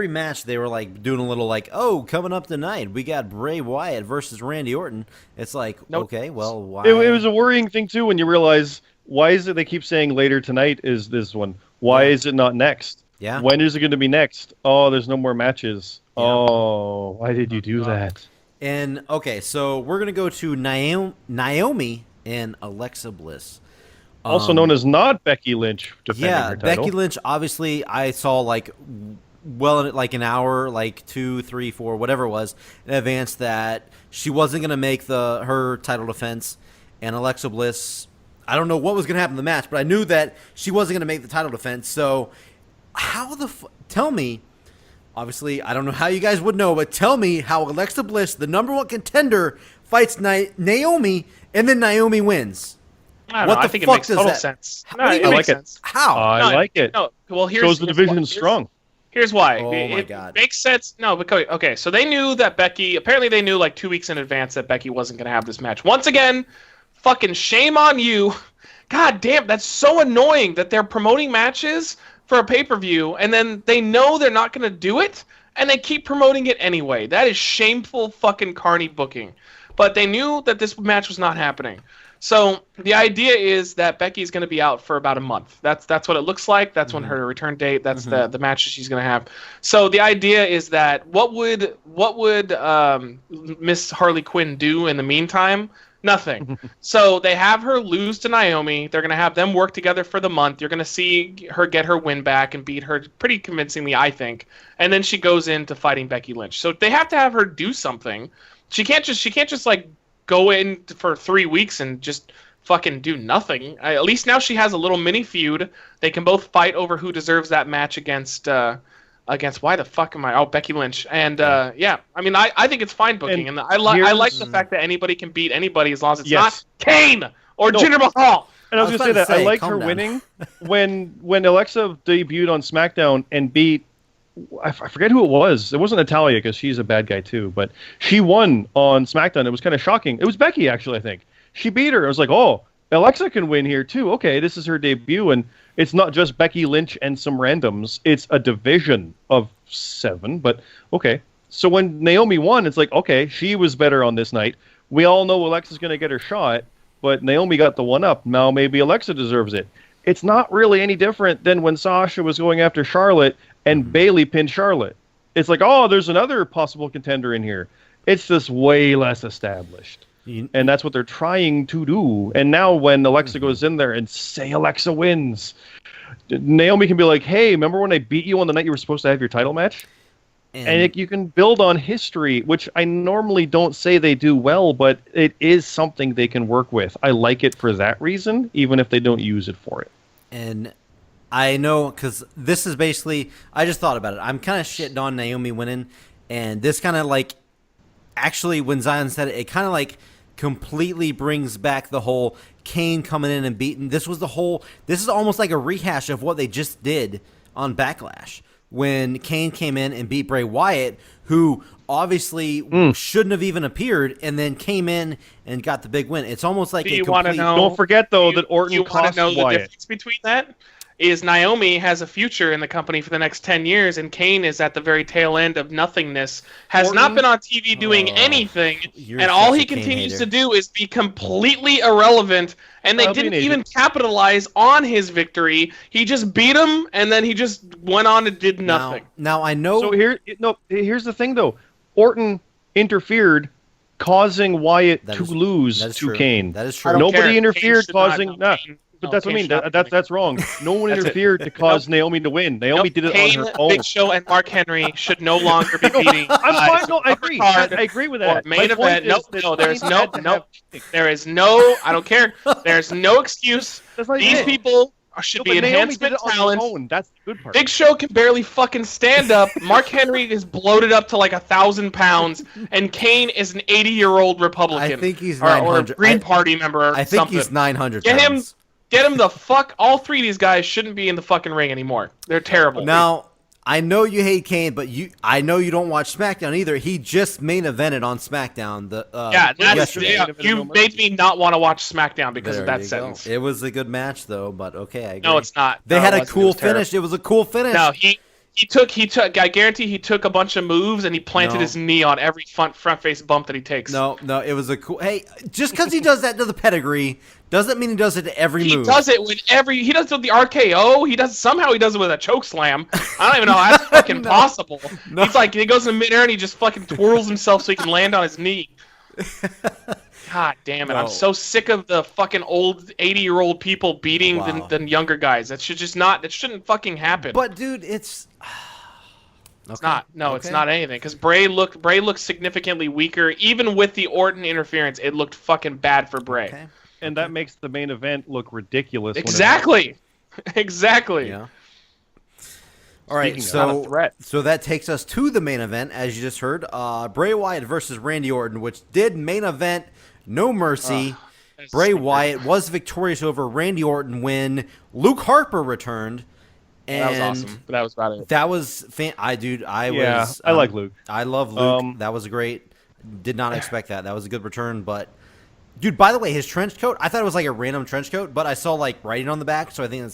match they were like doing a little like, oh, coming up tonight we got Bray Wyatt versus Randy Orton. It's like, okay, well, why? It was a worrying thing too when you realize why is it they keep saying later tonight is this one? Why is it not next? Yeah. When is it going to be next? Oh, there's no more matches. Yeah. Oh, why did you do that? And okay, so we're gonna go to Naomi and Alexa Bliss. Also known as not Becky Lynch defending her title. Becky Lynch, obviously, I saw like an hour, like 2, 3, 4, whatever it was, in advance that she wasn't going to make her title defense. And Alexa Bliss, I don't know what was going to happen in the match, but I knew that she wasn't going to make the title defense. So tell me, obviously, I don't know how you guys would know, but tell me how Alexa Bliss, the number one contender, fights Naomi, and then Naomi wins. I think it makes total sense. No, it makes sense. How? I like it. No, well, shows the division is strong. Here's why. Oh my God. It makes sense. No, because okay, so they knew that Becky. Apparently, they knew like 2 weeks in advance that Becky wasn't going to have this match. Once again, fucking shame on you. God damn, that's so annoying that they're promoting matches for a pay-per-view and then they know they're not going to do it and they keep promoting it anyway. That is shameful fucking carny booking. But they knew that this match was not happening. So the idea is that Becky's going to be out for about a month. That's what it looks like. That's when her return date. That's the match that she's going to have. So the idea is that what would Miss Harley Quinn do in the meantime? Nothing. So they have her lose to Naomi. They're going to have them work together for the month. You're going to see her get her win back and beat her pretty convincingly, I think. And then she goes into fighting Becky Lynch. So they have to have her do something. She can't just like go in for 3 weeks and just fucking do nothing. At least now she has a little mini feud. They can both fight over who deserves that match against why the fuck am I? Oh, Becky Lynch. And I mean, I think it's fine booking, and I like the fact that anybody can beat anybody as long as it's not Kane or Jinder Mahal. And I was going to say that I liked her winning when Alexa debuted on SmackDown and beat. I forget who it was. It wasn't Natalia because she's a bad guy too, but she won on SmackDown. It was kind of shocking. It was Becky, actually, I think. She beat her. I was like, oh, Alexa can win here too. Okay, this is her debut, and it's not just Becky Lynch and some randoms. It's a division of 7, but okay. So when Naomi won, it's like, okay, she was better on this night. We all know Alexa's going to get her shot, but Naomi got the one up. Now maybe Alexa deserves it. It's not really any different than when Sasha was going after Charlotte and Bayley pinned Charlotte. It's like, oh, there's another possible contender in here. It's just way less established. And that's what they're trying to do. And now when Alexa goes in there and say Alexa wins, Naomi can be like, hey, remember when I beat you on the night you were supposed to have your title match? And you can build on history, which I normally don't say they do well, but it is something they can work with. I like it for that reason, even if they don't use it for it. And I know, because this is basically, I just thought about it. I'm kind of shitting on Naomi winning, and this kind of like, actually, when Zion said it, it kind of like completely brings back the whole Kane coming in and beating. This is almost like a rehash of what they just did on Backlash, when Kane came in and beat Bray Wyatt, who obviously shouldn't have even appeared, and then came in and got the big win. It's almost like a complete... Don't forget, though, that Orton cost know the Wyatt. difference between that? Is Naomi has a future in the company for the next 10 years, and Kane is at the very tail end of nothingness, has not been on TV doing anything, and all he continues to do is be completely irrelevant, and they didn't even capitalize on his victory. He just beat him, and then he just went on and did nothing. Now I know... So here's the thing, though. Orton interfered, causing Wyatt to lose to Kane. That is true. Nobody interfered, causing... But that's what I mean. That's wrong. No one interfered to cause Naomi to win. Naomi did it Kane, on her own. Big Show, and Mark Henry should no longer be beating. I'm fine. No, I agree. I agree with that. Main event. No. There is no. I don't care. There's no excuse. These people should be enhancement talent. That's the good part. Big Show can barely fucking stand up. Mark Henry is bloated up to like 1,000 pounds, and Kane is an 80-year-old Republican. I think he's 900. Or a Green Party member. I think he's 900. Get him the fuck. All three of these guys shouldn't be in the fucking ring anymore. They're terrible. Now, I know you hate Kane, but I know you don't watch SmackDown either. He just main evented on SmackDown. You made me not want to watch SmackDown because of that sentence. It was a good match though, but okay, I agree. No, it's not. They had a cool finish. It was a cool finish. No, he took. I guarantee he took a bunch of moves and he planted his knee on every front face bump that he takes. No, it was a cool. Hey, just because he does that to the pedigree doesn't mean he does it to every move. He does it with he does it with the RKO. He does it with a choke slam. I don't even know how that's fucking possible. No. He's like, he goes in midair and he just fucking twirls himself so he can land on his knee. God damn it! I'm so sick of the fucking old 80-year-old people beating the younger guys. That shouldn't fucking happen. But dude, it's It's not. No, it's not anything. Because Bray looked significantly weaker. Even with the Orton interference, it looked fucking bad for Bray. Okay. And that makes the main event look ridiculous. Exactly. Exactly. Yeah. All right, so that takes us to the main event, as you just heard. Bray Wyatt versus Randy Orton, which did main event, no mercy. Bray Wyatt was victorious over Randy Orton when Luke Harper returned. And that was awesome. But that was about it. That was I like Luke. I love Luke. That was great. Did not expect that. That was a good return, but dude, by the way, his trench coat, I thought it was like a random trench coat, but I saw like writing on the back, so I think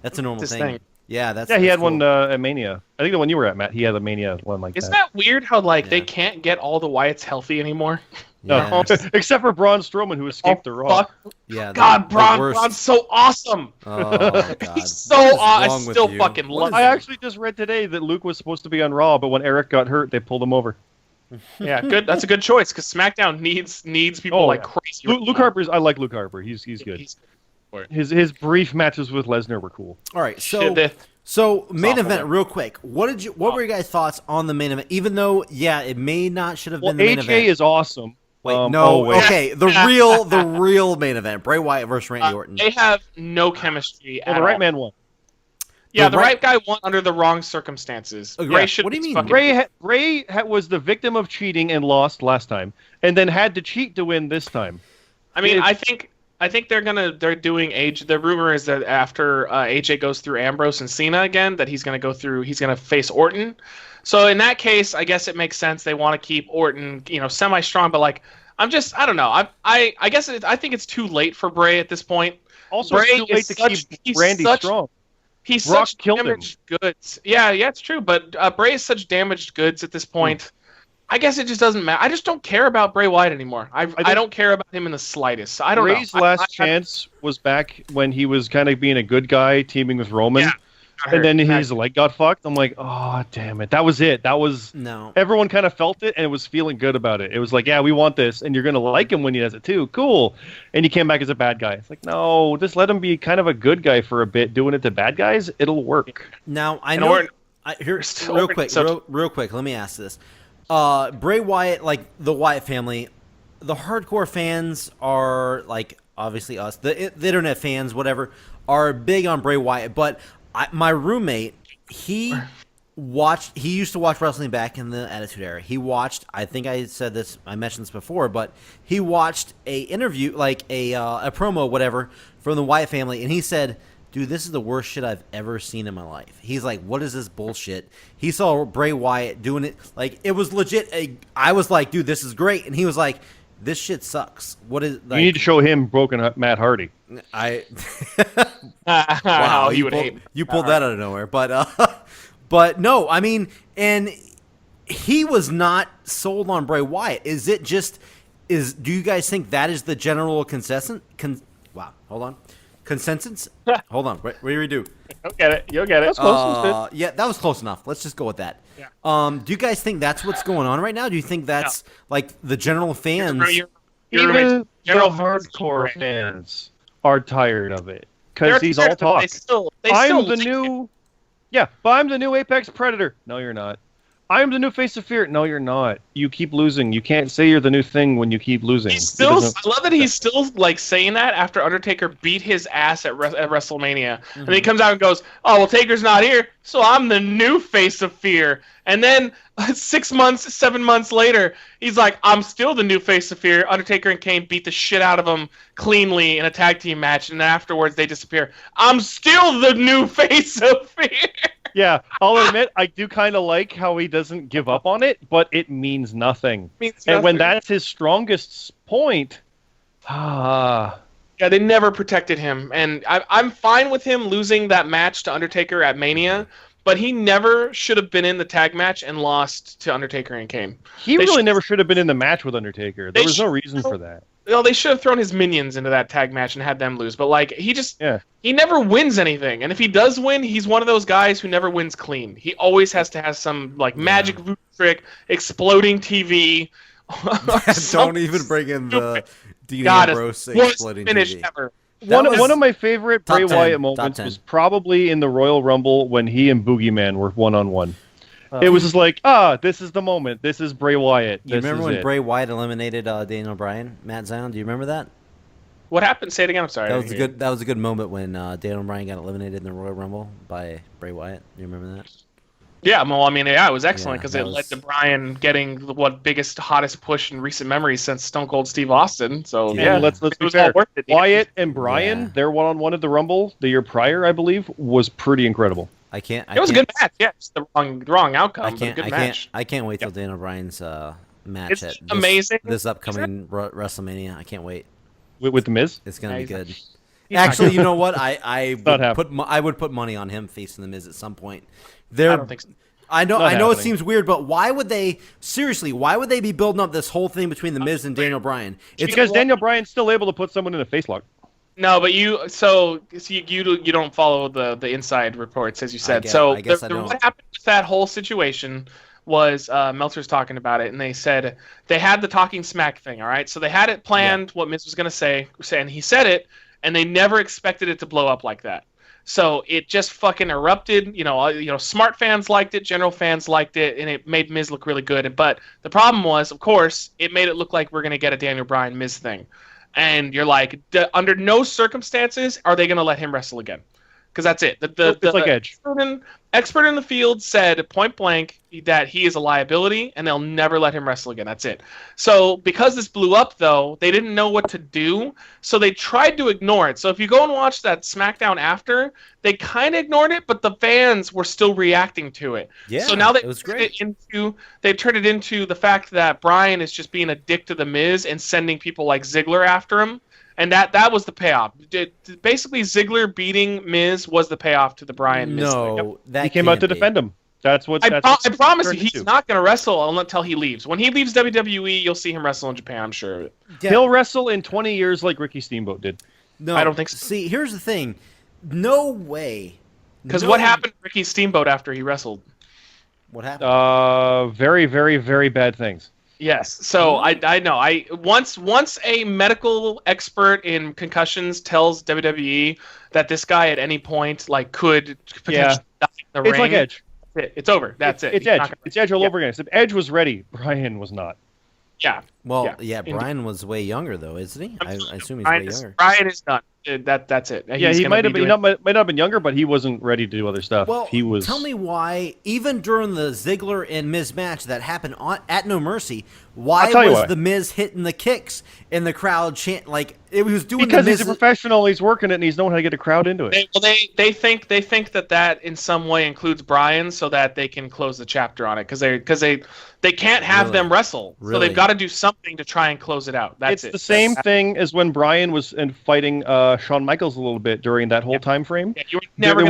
that's a normal thing. Yeah, he had one at Mania. I think the one you were at, Matt. He had a Mania one like that. Isn't that weird how they can't get all the Wyatts healthy anymore? No, except for Braun Strowman, who escaped the Raw. Fuck. Yeah, Braun's so awesome. Oh, God. He's so awesome. I still fucking love him. I actually just read today that Luke was supposed to be on Raw, but when Eric got hurt, they pulled him over. Yeah, good. That's a good choice because SmackDown needs people crazy. Luke Harper's. I like Luke Harper. He's good. His brief matches with Lesnar were cool. All right, so main event, real quick. What were your guys' thoughts on the main event? Even though, it may not should have been the main event. AJ is awesome. Wait, okay, the real main event, Bray Wyatt versus Randy Orton. They have no chemistry at all. The right man won. Yeah, the right guy won under the wrong circumstances. What do you mean? Bray was the victim of cheating and lost last time, and then had to cheat to win this time. I mean, I think they're doing AJ. The rumor is that after AJ goes through Ambrose and Cena again, that he's gonna face Orton. So in that case, I guess it makes sense. They want to keep Orton, semi-strong, but I don't know. I guess I think it's too late for Bray at this point. Also, Bray it's too late to keep Randy strong. He's Brock such killed damaged goods. Yeah, it's true. But Bray is such damaged goods at this point. I guess it just doesn't matter. I just don't care about Bray Wyatt anymore. I don't care about him in the slightest. I don't know. Bray's last chance was back when he was kind of being a good guy, teaming with Roman. Yeah. And then his leg got fucked. I'm like, oh, damn it. That was it. Everyone kind of felt it and was feeling good about it. It was like, yeah, we want this. And you're going to like him when he does it too. Cool. And he came back as a bad guy. It's like, no, just let him be kind of a good guy for a bit. Doing it to bad guys, it'll work. Now, I know. Real quick, let me ask this. Bray Wyatt, like the Wyatt family, the hardcore fans are like, obviously us, the internet fans, whatever, are big on Bray Wyatt, but my roommate, he used to watch wrestling back in the Attitude Era. He watched, I think I mentioned this before, but he watched a interview, like a promo, whatever, from the Wyatt family, and he said, dude, this is the worst shit I've ever seen in my life. He's like, what is this bullshit? He saw Bray Wyatt doing it. Like, it was legit. I was like, dude, this is great. And he was like, this shit sucks. What is, like, you need to show him broken up Matt Hardy. Wow, you pulled that out of nowhere. But no, I mean, and he was not sold on Bray Wyatt. Is it just, do you guys think that is the general consensus? Wow, hold on. Consensus? Hold on. Redo. You'll get it. That's close. Yeah, that was close enough. Let's just go with that. Yeah. Do you guys think that's what's going on right now? Do you think that's like the general fans? Even general hardcore fans are tired of it because he's all talk. I'm the new Apex Predator. No, you're not. I'm the new face of fear. No, you're not. You keep losing. You can't say you're the new thing when you keep losing. I love that he's still like saying that after Undertaker beat his ass at WrestleMania. Mm-hmm. And then he comes out and goes, "Oh, well, Taker's not here, so I'm the new face of fear." And then 7 months later, he's like, "I'm still the new face of fear." Undertaker and Kane beat the shit out of him cleanly in a tag team match, and then afterwards they disappear. I'm still the new face of fear. Yeah, I'll admit, I do kind of like how he doesn't give up on it, but it means nothing. And when that's his strongest point, yeah, they never protected him. And I'm fine with him losing that match to Undertaker at Mania, but he never should have been in the tag match and lost to Undertaker and Kane. He really never should have been in the match with Undertaker. There was no reason for that. Well, they should have thrown his minions into that tag match and had them lose. But like he never wins anything. And if he does win, he's one of those guys who never wins clean. He always has to have some like magic voodoo trick, exploding TV. Don't even bring in the Dean Ambrose exploding finish TV. Ever. One of my favorite Bray Wyatt moments was probably in the Royal Rumble when he and Boogeyman were one-on-one. It was just like, this is the moment. This is Bray Wyatt. You remember when Bray Wyatt eliminated Daniel Bryan, Matt Zion? Do you remember that? What happened? Say it again. I'm sorry. That was a good moment when Daniel Bryan got eliminated in the Royal Rumble by Bray Wyatt. Do you remember that? Yeah, well, I mean, it was excellent because it led to Bryan getting the biggest, hottest push in recent memory since Stone Cold Steve Austin. So let's be fair. Wyatt and Bryan, their one-on-one at the Rumble the year prior, I believe, was pretty incredible. It was a good match. Yeah, it's the wrong outcome. I can't wait till Daniel Bryan's match at amazing. This upcoming WrestleMania. I can't wait. With the Miz, it's gonna be good. Actually, you know what? I would put money on him facing the Miz at some point. I don't think so. I know it seems weird, but why would they be building up this whole thing between the Miz and Daniel Bryan? It's because Daniel Bryan's still able to put someone in a face lock. No, but you don't follow the inside reports, as you said. What happened with that whole situation was Meltzer's talking about it, and they said they had the talking smack thing, all right? So they had it planned what Miz was going to say, and he said it, and they never expected it to blow up like that. So it just fucking erupted. Smart fans liked it, general fans liked it, and it made Miz look really good. But the problem was, of course, it made it look like we're going to get a Daniel Bryan Miz thing. And you're like, under no circumstances are they going to let him wrestle again. Because that's it. It's like Edge. Expert in the field said point blank that he is a liability and they'll never let him wrestle again. That's it. So because this blew up, though, they didn't know what to do. So they tried to ignore it. So if you go and watch that SmackDown after, they kind of ignored it, but the fans were still reacting to it. Yeah, so now it was great. They've turned it into the fact that Bryan is just being a dick to The Miz and sending people like Ziggler after him. And that was the payoff. Basically, Ziggler beating Miz was the payoff to the Bryan Miz thing. He came out to defend him. I promise you, he's not going to wrestle until he leaves. When he leaves WWE, you'll see him wrestle in Japan, I'm sure of it. Yeah. He'll wrestle in 20 years like Ricky Steamboat did. No, I don't think so. See, here's the thing. No way. Because what happened to Ricky Steamboat after he wrestled? What happened? Very, very, very bad things. Yes. So I know. Once a medical expert in concussions tells WWE that this guy at any point could potentially die in the ring. It's like Edge. It's over. That's it. It's Edge. It's Edge all over again. Except Edge was ready. Bryan was not. Yeah. Well, Bryan was way younger though, isn't he? I assume he's way younger. Bryan is done. That's it. Yeah, he might have been might not have been younger, but he wasn't ready to do other stuff. Well, he was. Tell me why, even during the Ziggler and Miz match that happened at No Mercy, why was the Miz hitting the kicks and the crowd chant like it was doing? Because he's a professional, he's working it, and he's known how to get a crowd into it. They think that in some way includes Bryan, so that they can close the chapter on it because they can't have them wrestle, so they've got to do something to try and close it out. It's the same thing as when Bryan was fighting Shawn Michaels a little bit during that whole time frame. Yeah, we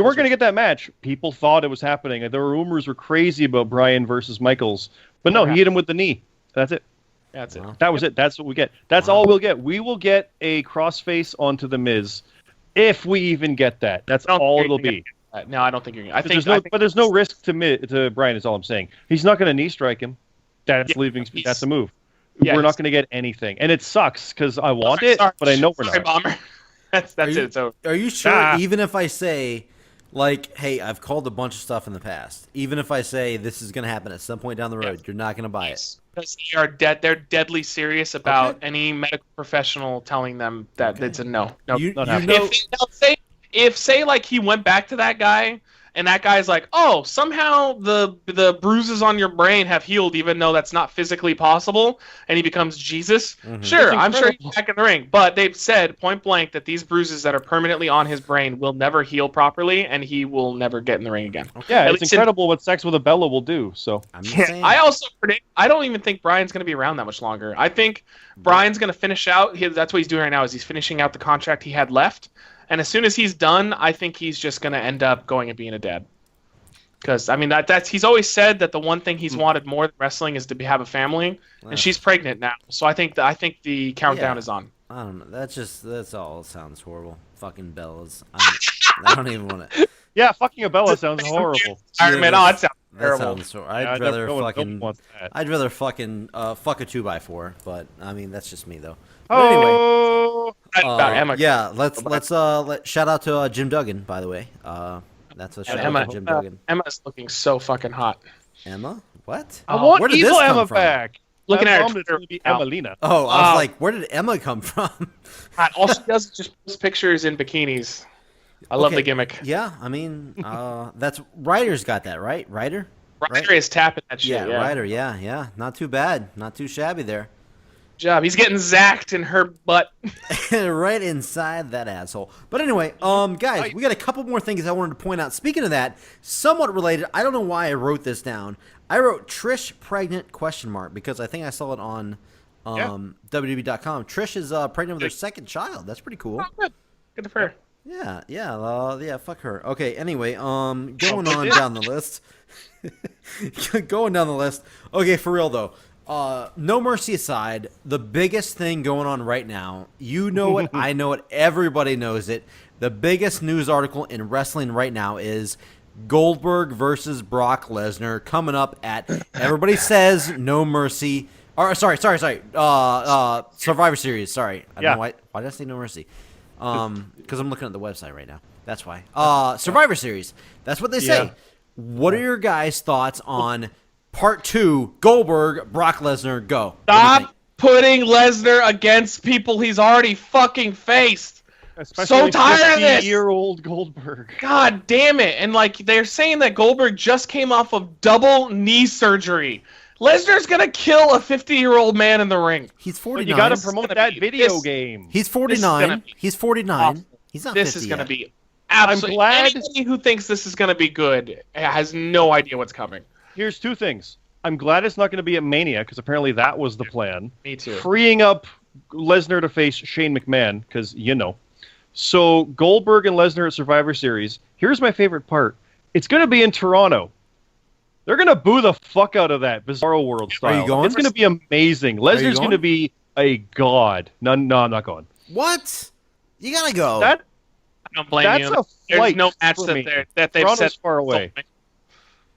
weren't going to get that match. People thought it was happening. There were rumors were crazy about Bryan versus Michaels, but no, he hit him with the knee. That's it. That's it. That was it. That's what we get. That's all we'll get. We will get a crossface onto the Miz, if we even get that. That's all it'll be. No, I don't think you're going to. But there's no risk to Bryan, is all I'm saying. He's not going to knee strike him. That's That's a move. We're not going to get anything. And it sucks because I want it, but I know we're not. Bomber. That's it. So are you sure, even if I say, like, hey, I've called a bunch of stuff in the past, even if I say this is going to happen at some point down the road, you're not going to buy it? Because they're deadly serious about any medical professional telling them that it's a no. No, not happening. If say like he went back to that guy and that guy's like, oh, somehow the bruises on your brain have healed even though that's not physically possible, and he becomes Jesus, sure, I'm sure he's back in the ring. But they've said point blank that these bruises that are permanently on his brain will never heal properly, and he will never get in the ring again. Yeah, it's incredible what Sex with a Bella will do. So I also predict, I don't even think Bryan's going to be around that much longer. I think Bryan's going to finish out, that's what he's doing right now, is he's finishing out the contract he had left. And as soon as he's done, I think he's just going to end up going and being a dad. Because, I mean, that's he's always said that the one thing he's wanted more than wrestling is to have a family. And she's pregnant now. So I think the countdown is on. I don't know. That's all sounds horrible. Fucking Bellas. I don't even want to. Yeah, fucking a Bella sounds horrible. Iron Man, that sounds terrible. I'd rather fucking fuck a 2x4, but I mean that's just me though. But anyway, yeah, let's shout out to Jim Duggan, by the way. That's a shout out to Jim Duggan. Emma's looking so fucking hot. Emma? What? I want where did evil this come Emma from? Back. Looking at her, it's going to be Emmalina. Oh, I was like, where did Emma come from? All she does is just post pictures in bikinis. I love the gimmick. Yeah, I mean, that's Ryder's got that, right? Ryder is tapping that shit. Yeah, Ryder. Yeah. Not too bad. Not too shabby there. Good job. He's getting zacked in her butt. Right inside that asshole. But anyway, guys, we got a couple more things I wanted to point out. Speaking of that, somewhat related, I don't know why I wrote this down. I wrote Trish pregnant ? Because I think I saw it on WWE.com. Trish is pregnant with her second child. That's pretty cool. Oh, good for her. Yeah, fuck her. Okay, anyway, going on down the list. Going down the list. Okay, for real though. No Mercy aside, the biggest thing going on right now, you know it, I know it, everybody knows it. The biggest news article in wrestling right now is Goldberg versus Brock Lesnar coming up at, everybody says No Mercy. Or sorry. Survivor Series. Sorry. I don't know why did I say No Mercy? Because I'm looking at the website right now. That's why. Survivor Series. That's what they say. What are your guys' thoughts on Part 2, Goldberg, Brock Lesnar, go? Stop putting Lesnar against people he's already fucking faced. Especially so tired of this. 50-year-old Goldberg. God damn it. And like they're saying that Goldberg just came off of double knee surgery. Lesnar's going to kill a 50-year-old man in the ring. He's 49. But you got to promote that video game. He's 49. He's 49. He's not 50 This is going to yet. be absolutely. I'm glad anybody who thinks this is going to be good has no idea what's coming. Here's two things. I'm glad it's not going to be at Mania, because apparently that was the plan. Me too. Freeing up Lesnar to face Shane McMahon, because So Goldberg and Lesnar at Survivor Series. Here's my favorite part. It's going to be in Toronto. They're going to boo the fuck out of that Bizarro World style. Are you going? It's going to be amazing. Lesnar's going to be a god. No, I'm not going. What? You got to go. I don't blame you. That's a flight. There's no match that they've Toronto's set far away.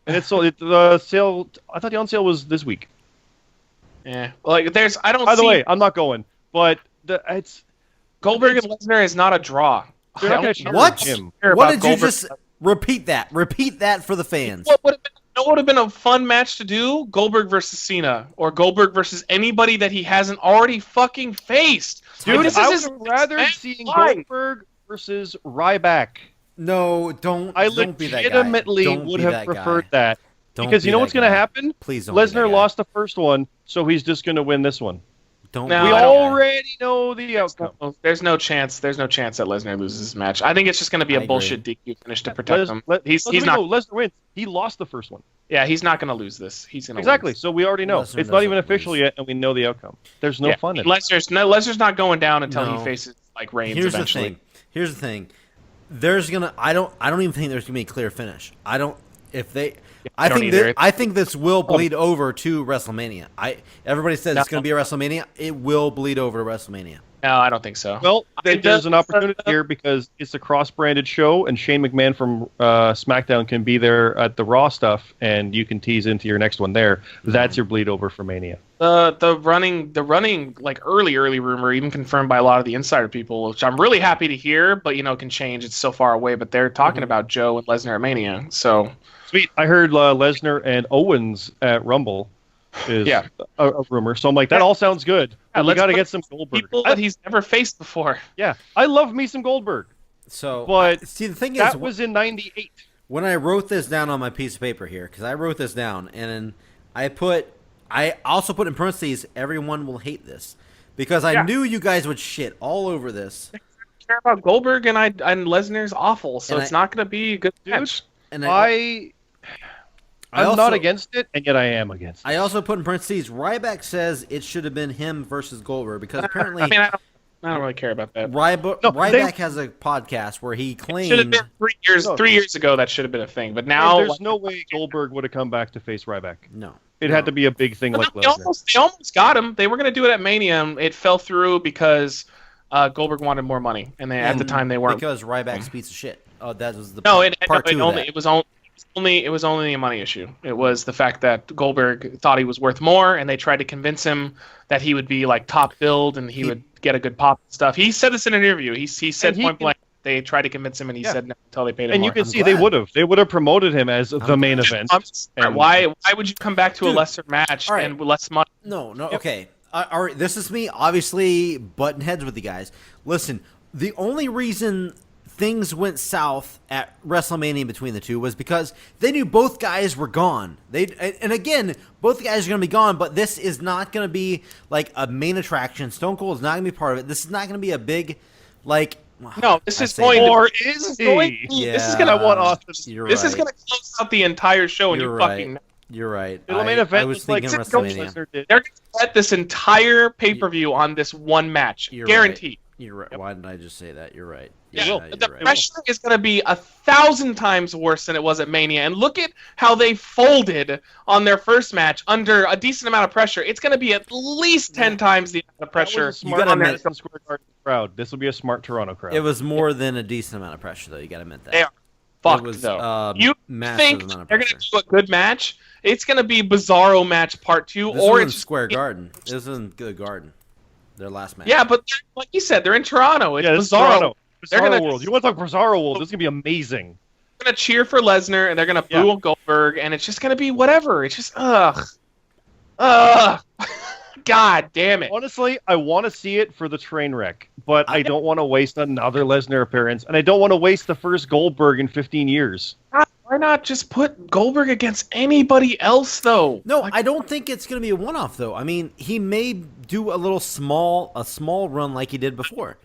And it's sold. The sale. I thought the on sale was this week. Yeah. Like there's. I don't. By the way, I'm not going. But it's Goldberg and Lesnar is not a draw. They're not gonna what? Jim. What did you just repeat that? Repeat that for the fans. What would have been what would have been a fun match to do? Goldberg versus Cena, or Goldberg versus anybody that he hasn't already fucking faced. Dude, This I is would rather seeing line. Goldberg versus Ryback. No, don't. I don't be that guy. legitimately Don't would be have that preferred guy. that. Don't Because be you know that what's going to guy. happen? Please don't. be that Lesnar guy. lost the first one, so he's just going to win this one. Don't. No, be We I that don't- guy. already know the outcome. There's no chance. There's no chance that Lesnar loses this match. I think it's just going to be I a agree. bullshit DQ finish to protect him. He's not. Lesnar wins. He lost the first one. Yeah, he's not going to lose this. He's going to Exactly. So we already know. Lesnar It's not even doesn't official lose. yet, and we know the outcome. There's no fun in it. Lesnar's not going down until No. he faces like Reigns Here's eventually. Here's the thing. There's gonna. I don't even think there's gonna be a clear finish. I don't. If they. I don't think either. I think this will bleed over to WrestleMania. Everybody says it's going to be a WrestleMania. It will bleed over to WrestleMania. No, I don't think so. Well, think there's that- an opportunity here because it's a cross-branded show, and Shane McMahon from SmackDown can be there at the Raw stuff, and you can tease into your next one there. That's your bleed over for Mania. The running like early rumor, even confirmed by a lot of the insider people, which I'm really happy to hear, but can change. It's so far away. But they're talking about Joe and Lesnar at Mania. So Sweet. I heard Lesnar and Owens at Rumble is a rumor. So I'm like, that all sounds good. Yeah, We let's got to put get some Goldberg. people that he's never faced before. Yeah, I love me some Goldberg. So, But see, the thing is, That was in '98. when I wrote this down on my piece of paper here, because I wrote this down, and then I also put in parentheses, everyone will hate this, because I knew you guys would shit all over this. I care about Goldberg and Lesnar's awful, so And it's not going to be a good match. And I'm also- not against it, and yet I am against it. I also put in parentheses, Ryback says it should have been him versus Goldberg, because apparently I mean, I don't really care about that. Ryback has a podcast where he claimed Should have been 3 years. No. 3 years ago, that should have been a thing. But And now, there's no way Goldberg would have come back to face Ryback. no. It had to be a big thing like they Lesnar. almost got him. They were going to do it at Mania, and it fell through because Goldberg wanted more money, and at the time they weren't. because Ryback's a piece of shit. Oh, that was the No, part two of that. it was only a money issue. It was the fact that Goldberg thought he was worth more, and they tried to convince him that he would be like top billed and he would get a good pop and stuff. He said this in an interview. He said point blank. They tried to convince him, and he said no until they paid him And more. you can I'm see they glad. would have. They would have promoted him as the main event. And- Why would you come back to a Dude, lesser match all right. and with less money? No, okay. All right, this is me, obviously, butting heads with you guys. Listen, the only reason things went south at WrestleMania between the two was because they knew both guys were gone. And again, both guys are going to be gone, but this is not going to be like a main attraction. Stone Cold is not going to be part of it. This is not going to be a big, like... No, this I is say going. that. Or to, is this he? going. Yeah, This is gonna. I want Austin. You're This is right. gonna close out the entire show, and You're you right. fucking. You're right. The main event I was was like thinking Brock WrestleMania. Lesnar did. They're gonna set this entire pay per view on this one match, You're guaranteed. You're right. Why didn't I just say that? You're right. Yeah, You're the right. pressure is going to be 1,000 times worse than it was at Mania. And look at how they folded on their first match under a decent amount of pressure. It's going to be at least 10 times the amount of pressure. That was a smart gotta on admit- Madison Square Garden crowd. This will be a smart Toronto crowd. It was more than a decent amount of pressure, though. You got to admit that. They are fucked, It was, though. You massive think amount of they're going pressure. to do a good match? It's going to be Bizarro match part 2, This or was in it's Square Garden. This was in the Garden. Their last match. Yeah, but like you said, they're in Toronto. It's yeah, this is Bizarro. Toronto. They're Bizarro gonna- World. You want to talk Bizarro World? This is gonna be amazing. They're going to cheer for Lesnar, and they're going to boo Goldberg, and it's just going to be whatever. It's just, ugh. God damn it. Honestly, I want to see it for the train wreck, but I don't want to waste another Lesnar appearance, and I don't want to waste the first Goldberg in 15 years. Why not just put Goldberg against anybody else, though? No, I don't think it's going to be a one-off, though. I mean, he may do a small run like he did before.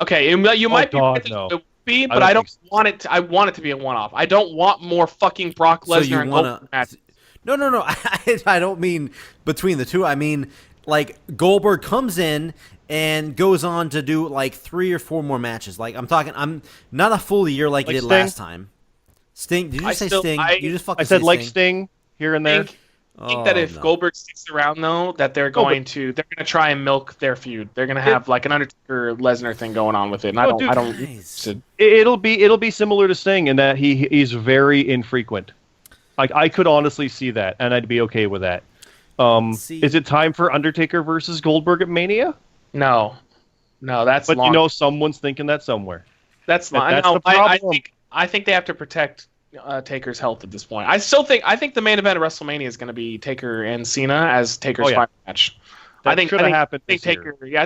Okay, you might be God, right that no. it would be, I but I don't don't think want it. I want it to be a one-off. I don't want more fucking Brock So Lesnar you and want Goldberg matches. to? No. I don't mean between the two. I mean, like, Goldberg comes in and goes on to do, like, 3 or 4 more matches. Like, I'm not a full year like he did Sting? last time. Sting? Did you say Sting? You just fucking I said say like Sting. Sting here and there. I think that if no. Goldberg sticks around, though, that they're going to try and milk their feud. They're going to have like an Undertaker Lesnar thing going on with it. And I dude, don't. Nice. It'll be similar to Sting in that he's very infrequent. Like I could honestly see that, and I'd be okay with that. See- Is it time for Undertaker versus Goldberg at Mania? No, that's But long. you know, someone's thinking that somewhere. That's long. that's No, the problem. I think they have to protect Taker's health at this point. I think the main event of WrestleMania is going to be Taker and Cena as Taker's final match. I think I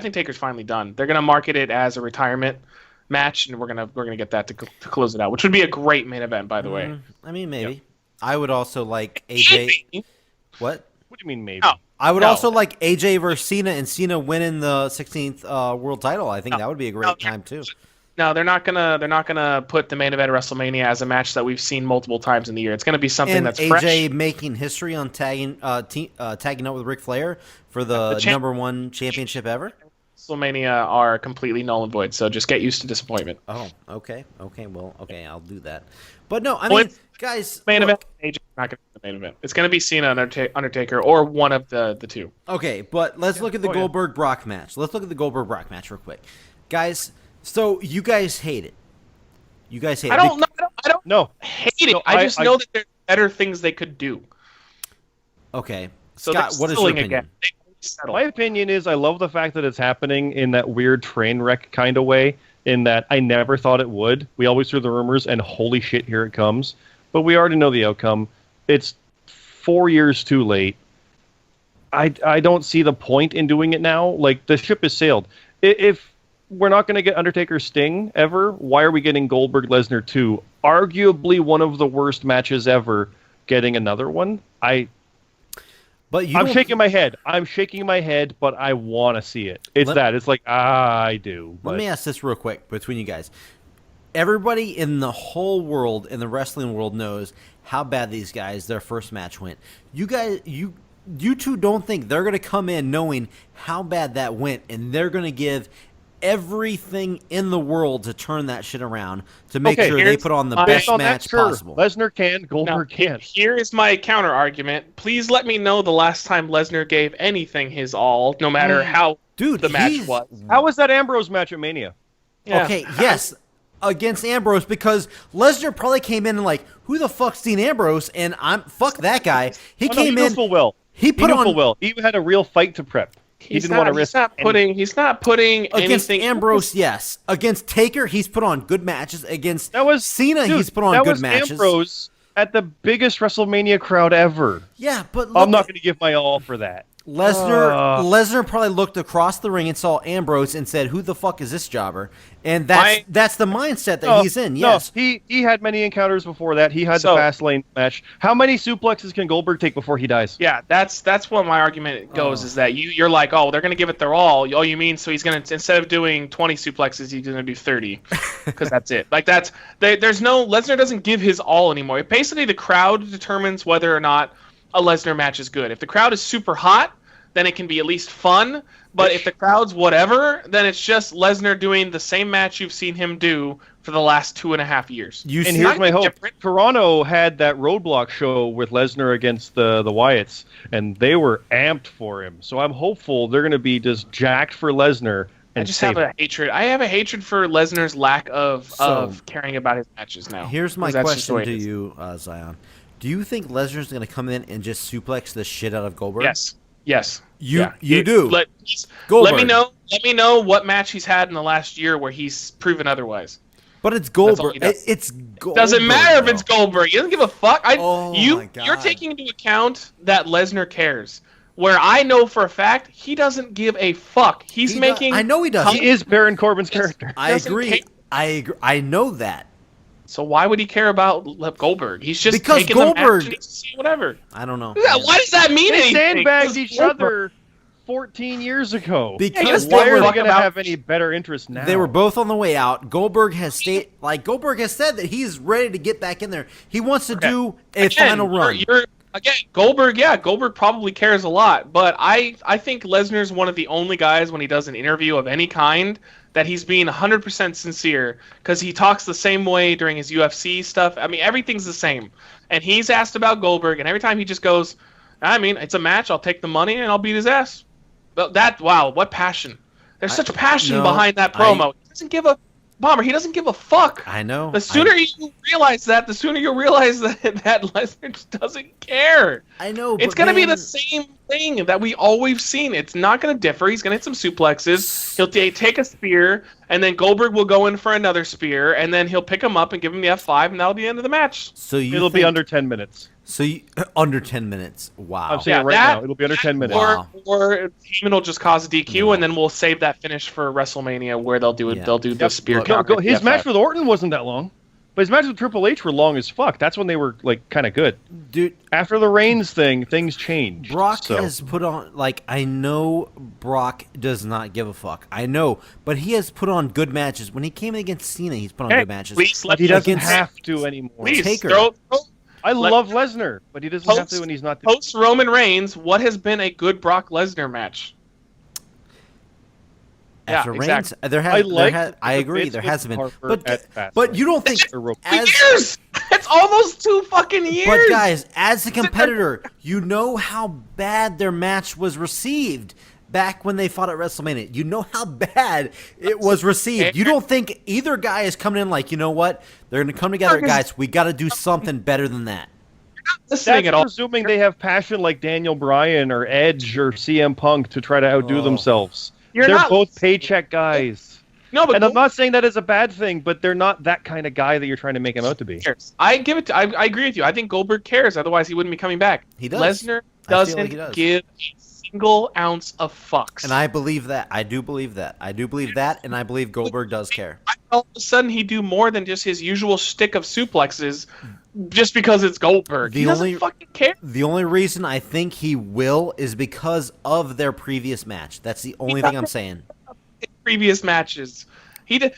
think Taker's finally done. They're going to market it as a retirement match, and we're gonna get that to close it out, which would be a great main event, by the way. I mean, maybe. Yep. I would also like AJ. What? What do you mean maybe? Oh. I would also like AJ versus Cena, and Cena winning the 16th world title. I think that would be a great time too. No, they're not gonna put the main event of WrestleMania as a match that we've seen multiple times in the year. It's gonna be something that's AJ fresh. making history on tagging up with Ric Flair for the #1 championship ever. WrestleMania are completely null and void, so just get used to disappointment. Oh, okay, well, okay, I'll do that. But no, I mean, guys, main event. AJ not gonna be the main event. It's gonna be Cena and Undertaker or one of the two. Okay, but let's look at the Goldberg Brock match. Let's look at the Goldberg Brock match real quick, guys. So you guys hate it. You guys hate it. I don't hate it. I just know that there's better things they could do. Okay, so Scott, what is your opinion? Again. My opinion is I love the fact that it's happening in that weird train wreck kind of way, in that I never thought it would. We always hear the rumors, and holy shit, here it comes. But we already know the outcome. It's 4 years too late. I don't see the point in doing it now. Like, the ship has sailed. If we're not going to get Undertaker Sting ever, why are we getting Goldberg Lesnar 2? Arguably one of the worst matches ever, getting another one? I'm shaking my head. But I want to see it. It's like, I do. Let me ask this real quick between you guys. Everybody in the whole world, in the wrestling world, knows how bad these guys, their first match went. You guys, you two don't think they're going to come in knowing how bad that went, and they're going to give everything in the world to turn that shit around to make sure they put on the best match possible. Lesnar can, Goldberg can. Here is my counter argument. Please let me know the last time Lesnar gave anything his all, no matter how the match was. How was that Ambrose match at Mania? Yeah. Okay, yes, against Ambrose, because Lesnar probably came in and like, who the fuck's Dean Ambrose? And fuck that guy. He came in. He put on. He had a real fight to prep. He didn't want to risk. He's not putting against anything. Ambrose. Yes, against Taker, he's put on good matches. Against Cena, he's put on good matches. Ambrose at the biggest WrestleMania crowd ever. Yeah, but I'm not going to give my all for that. Lesnar probably looked across the ring and saw Ambrose and said, "Who the fuck is this jobber?" And that's the mindset that he's in. Yes, he had many encounters before that. He had the fast lane match. How many suplexes can Goldberg take before he dies? Yeah, that's what my argument goes. Is that you're like, oh, they're gonna give it their all. Oh, you mean so he's gonna, instead of doing 20 suplexes, he's gonna do 30 because that's it. Like there's no, Lesnar doesn't give his all anymore. Basically, the crowd determines whether or not a Lesnar match is good. If the crowd is super hot, then it can be at least fun. But if the crowd's whatever, then it's just Lesnar doing the same match you've seen him do for the last 2.5 years. And here's my hope. Toronto had that Roadblock show with Lesnar against the Wyatts, and they were amped for him. So I'm hopeful they're going to be just jacked for Lesnar. And I have a hatred for Lesnar's lack of caring about his matches now. Here's my question to you, Zion. Do you think Lesnar's going to come in and just suplex the shit out of Goldberg? Yes. You do. Let me know what match he's had in the last year where he's proven otherwise. But it's Goldberg. It's Goldberg. Doesn't matter if it's Goldberg. He doesn't give a fuck. You're taking into account that Lesnar cares. Where I know for a fact he doesn't give a fuck. I know he does. He is Baron Corbin's character. I agree. I know that. So why would he care about Goldberg? He's just because taking Goldberg. the match and see whatever. I don't know. Why does that mean anything? They sandbagged each other 14 years ago. Because why are they going to have any better interest now? They were both on the way out. Goldberg has said that he's ready to get back in there. He wants to do a final run. Goldberg probably cares a lot, but I think Lesnar's one of the only guys when he does an interview of any kind that he's being 100% sincere, because he talks the same way during his UFC stuff. I mean, everything's the same. And he's asked about Goldberg, and every time he just goes, I mean, it's a match, I'll take the money, and I'll beat his ass. But what passion. There's such passion behind that promo. He doesn't give a Bomber, he doesn't give a fuck. I know. The sooner you realize that, the sooner you'll realize that Lesnar just doesn't care. I know. It's going to be the same thing that we always seen. It's not going to differ. He's going to hit some suplexes. He'll take a spear, and then Goldberg will go in for another spear, and then he'll pick him up and give him the F5, and that'll be the end of the match. So it'll be under 10 minutes. So under 10 minutes. Wow. I'm saying now. It'll be under 10 minutes. Or Heyman will just cause a DQ, and then we'll save that finish for WrestleMania where they'll do it. Yeah. They'll do the spear. His match with Orton wasn't that long, but his matches with Triple H were long as fuck. That's when they were like kind of good. Dude, after the Reigns thing, things changed. Brock has put on I know Brock does not give a fuck. I know, but he has put on good matches. When he came in against Cena, he's put on good matches. But he doesn't have to anymore. Please, I love Lesnar, but he doesn't have to when he's not doing it. Post Roman Reigns, what has been a good Brock Lesnar match? After Reigns, I agree. There hasn't been, but you don't think years? It's almost 2 fucking years. But guys, as a competitor, you know how bad their match was received back when they fought at WrestleMania. You know how bad it was received. You don't think either guy is coming in like, you know what? They're going to come together, guys. We got to do something better than that. That's presuming they have passion like Daniel Bryan or Edge or CM Punk to try to outdo themselves. They're both paycheck guys. No, but I'm not saying that is a bad thing, but they're not that kind of guy that you're trying to make him out to be. I agree with you. I think Goldberg cares. Otherwise, he wouldn't be coming back. He does. Lesnar doesn't give a single ounce of fucks. And I believe that. I do believe that. And I believe Goldberg does care. All of a sudden, he'd do more than just his usual shtick of suplexes just because it's Goldberg. He doesn't fucking care. The only reason I think he will is because of their previous match. That's the only thing I'm saying. Previous matches.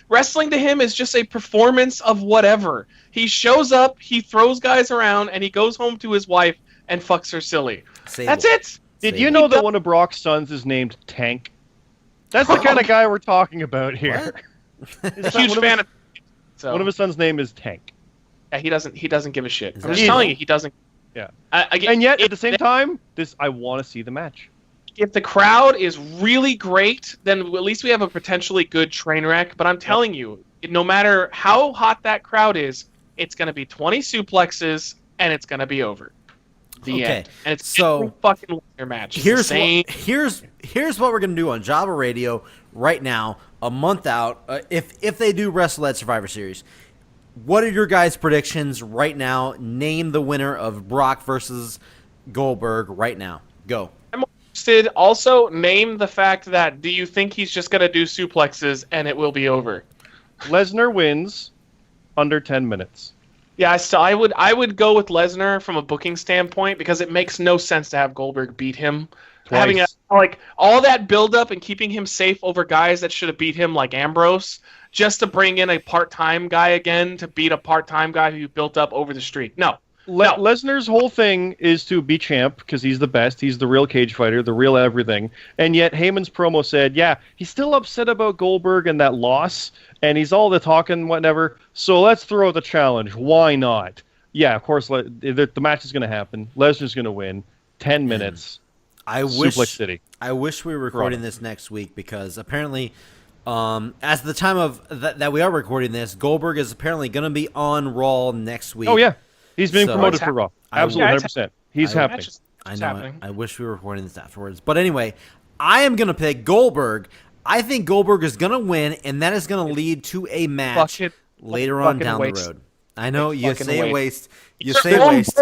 Wrestling to him is just a performance of whatever. He shows up, he throws guys around, and he goes home to his wife and fucks her silly. That's it. Did you know that one of Brock's sons is named Tank? That's the kind of guy we're talking about here. A huge fan of. One of his sons' name is Tank. Yeah, he doesn't give a shit. I'm just telling you, he doesn't. Yeah. And yet, at the same time, I want to see the match. If the crowd is really great, then at least we have a potentially good train wreck. But I'm telling you, no matter how hot that crowd is, it's going to be 20 suplexes, and it's going to be over. The end. And it's a fucking Lesnar match. Here's what we're going to do on Java Radio right now, a month out, if they do wrestle at Survivor Series. What are your guys' predictions right now? Name the winner of Brock versus Goldberg right now. Go. I'm interested. Also, name the fact that do you think he's just going to do suplexes and it will be over? Lesnar wins under 10 minutes. Yeah, so I would go with Lesnar from a booking standpoint because it makes no sense to have Goldberg beat him. Twice. Having all that build up and keeping him safe over guys that should have beat him like Ambrose, just to bring in a part-time guy again to beat a part-time guy who you built up over the streak. No. Lesnar's whole thing is to be champ because he's the best. He's the real cage fighter, the real everything. And yet Heyman's promo said, yeah, he's still upset about Goldberg and that loss, and he's all the talking, whatever. So let's throw the challenge. Why not? Yeah, of course, the match is going to happen. Lesnar's going to win. 10 minutes. Suplex City. I wish we were recording this next week because apparently, as the time of that we are recording this, Goldberg is apparently going to be on Raw next week. Oh, yeah. He's being promoted for Raw. Absolutely, 100%. He's happening. I know. I wish we were recording this afterwards. But anyway, I am going to pick Goldberg. I think Goldberg is going to win, and that is going to lead to a match later on down the road. I know you say waste. You say waste.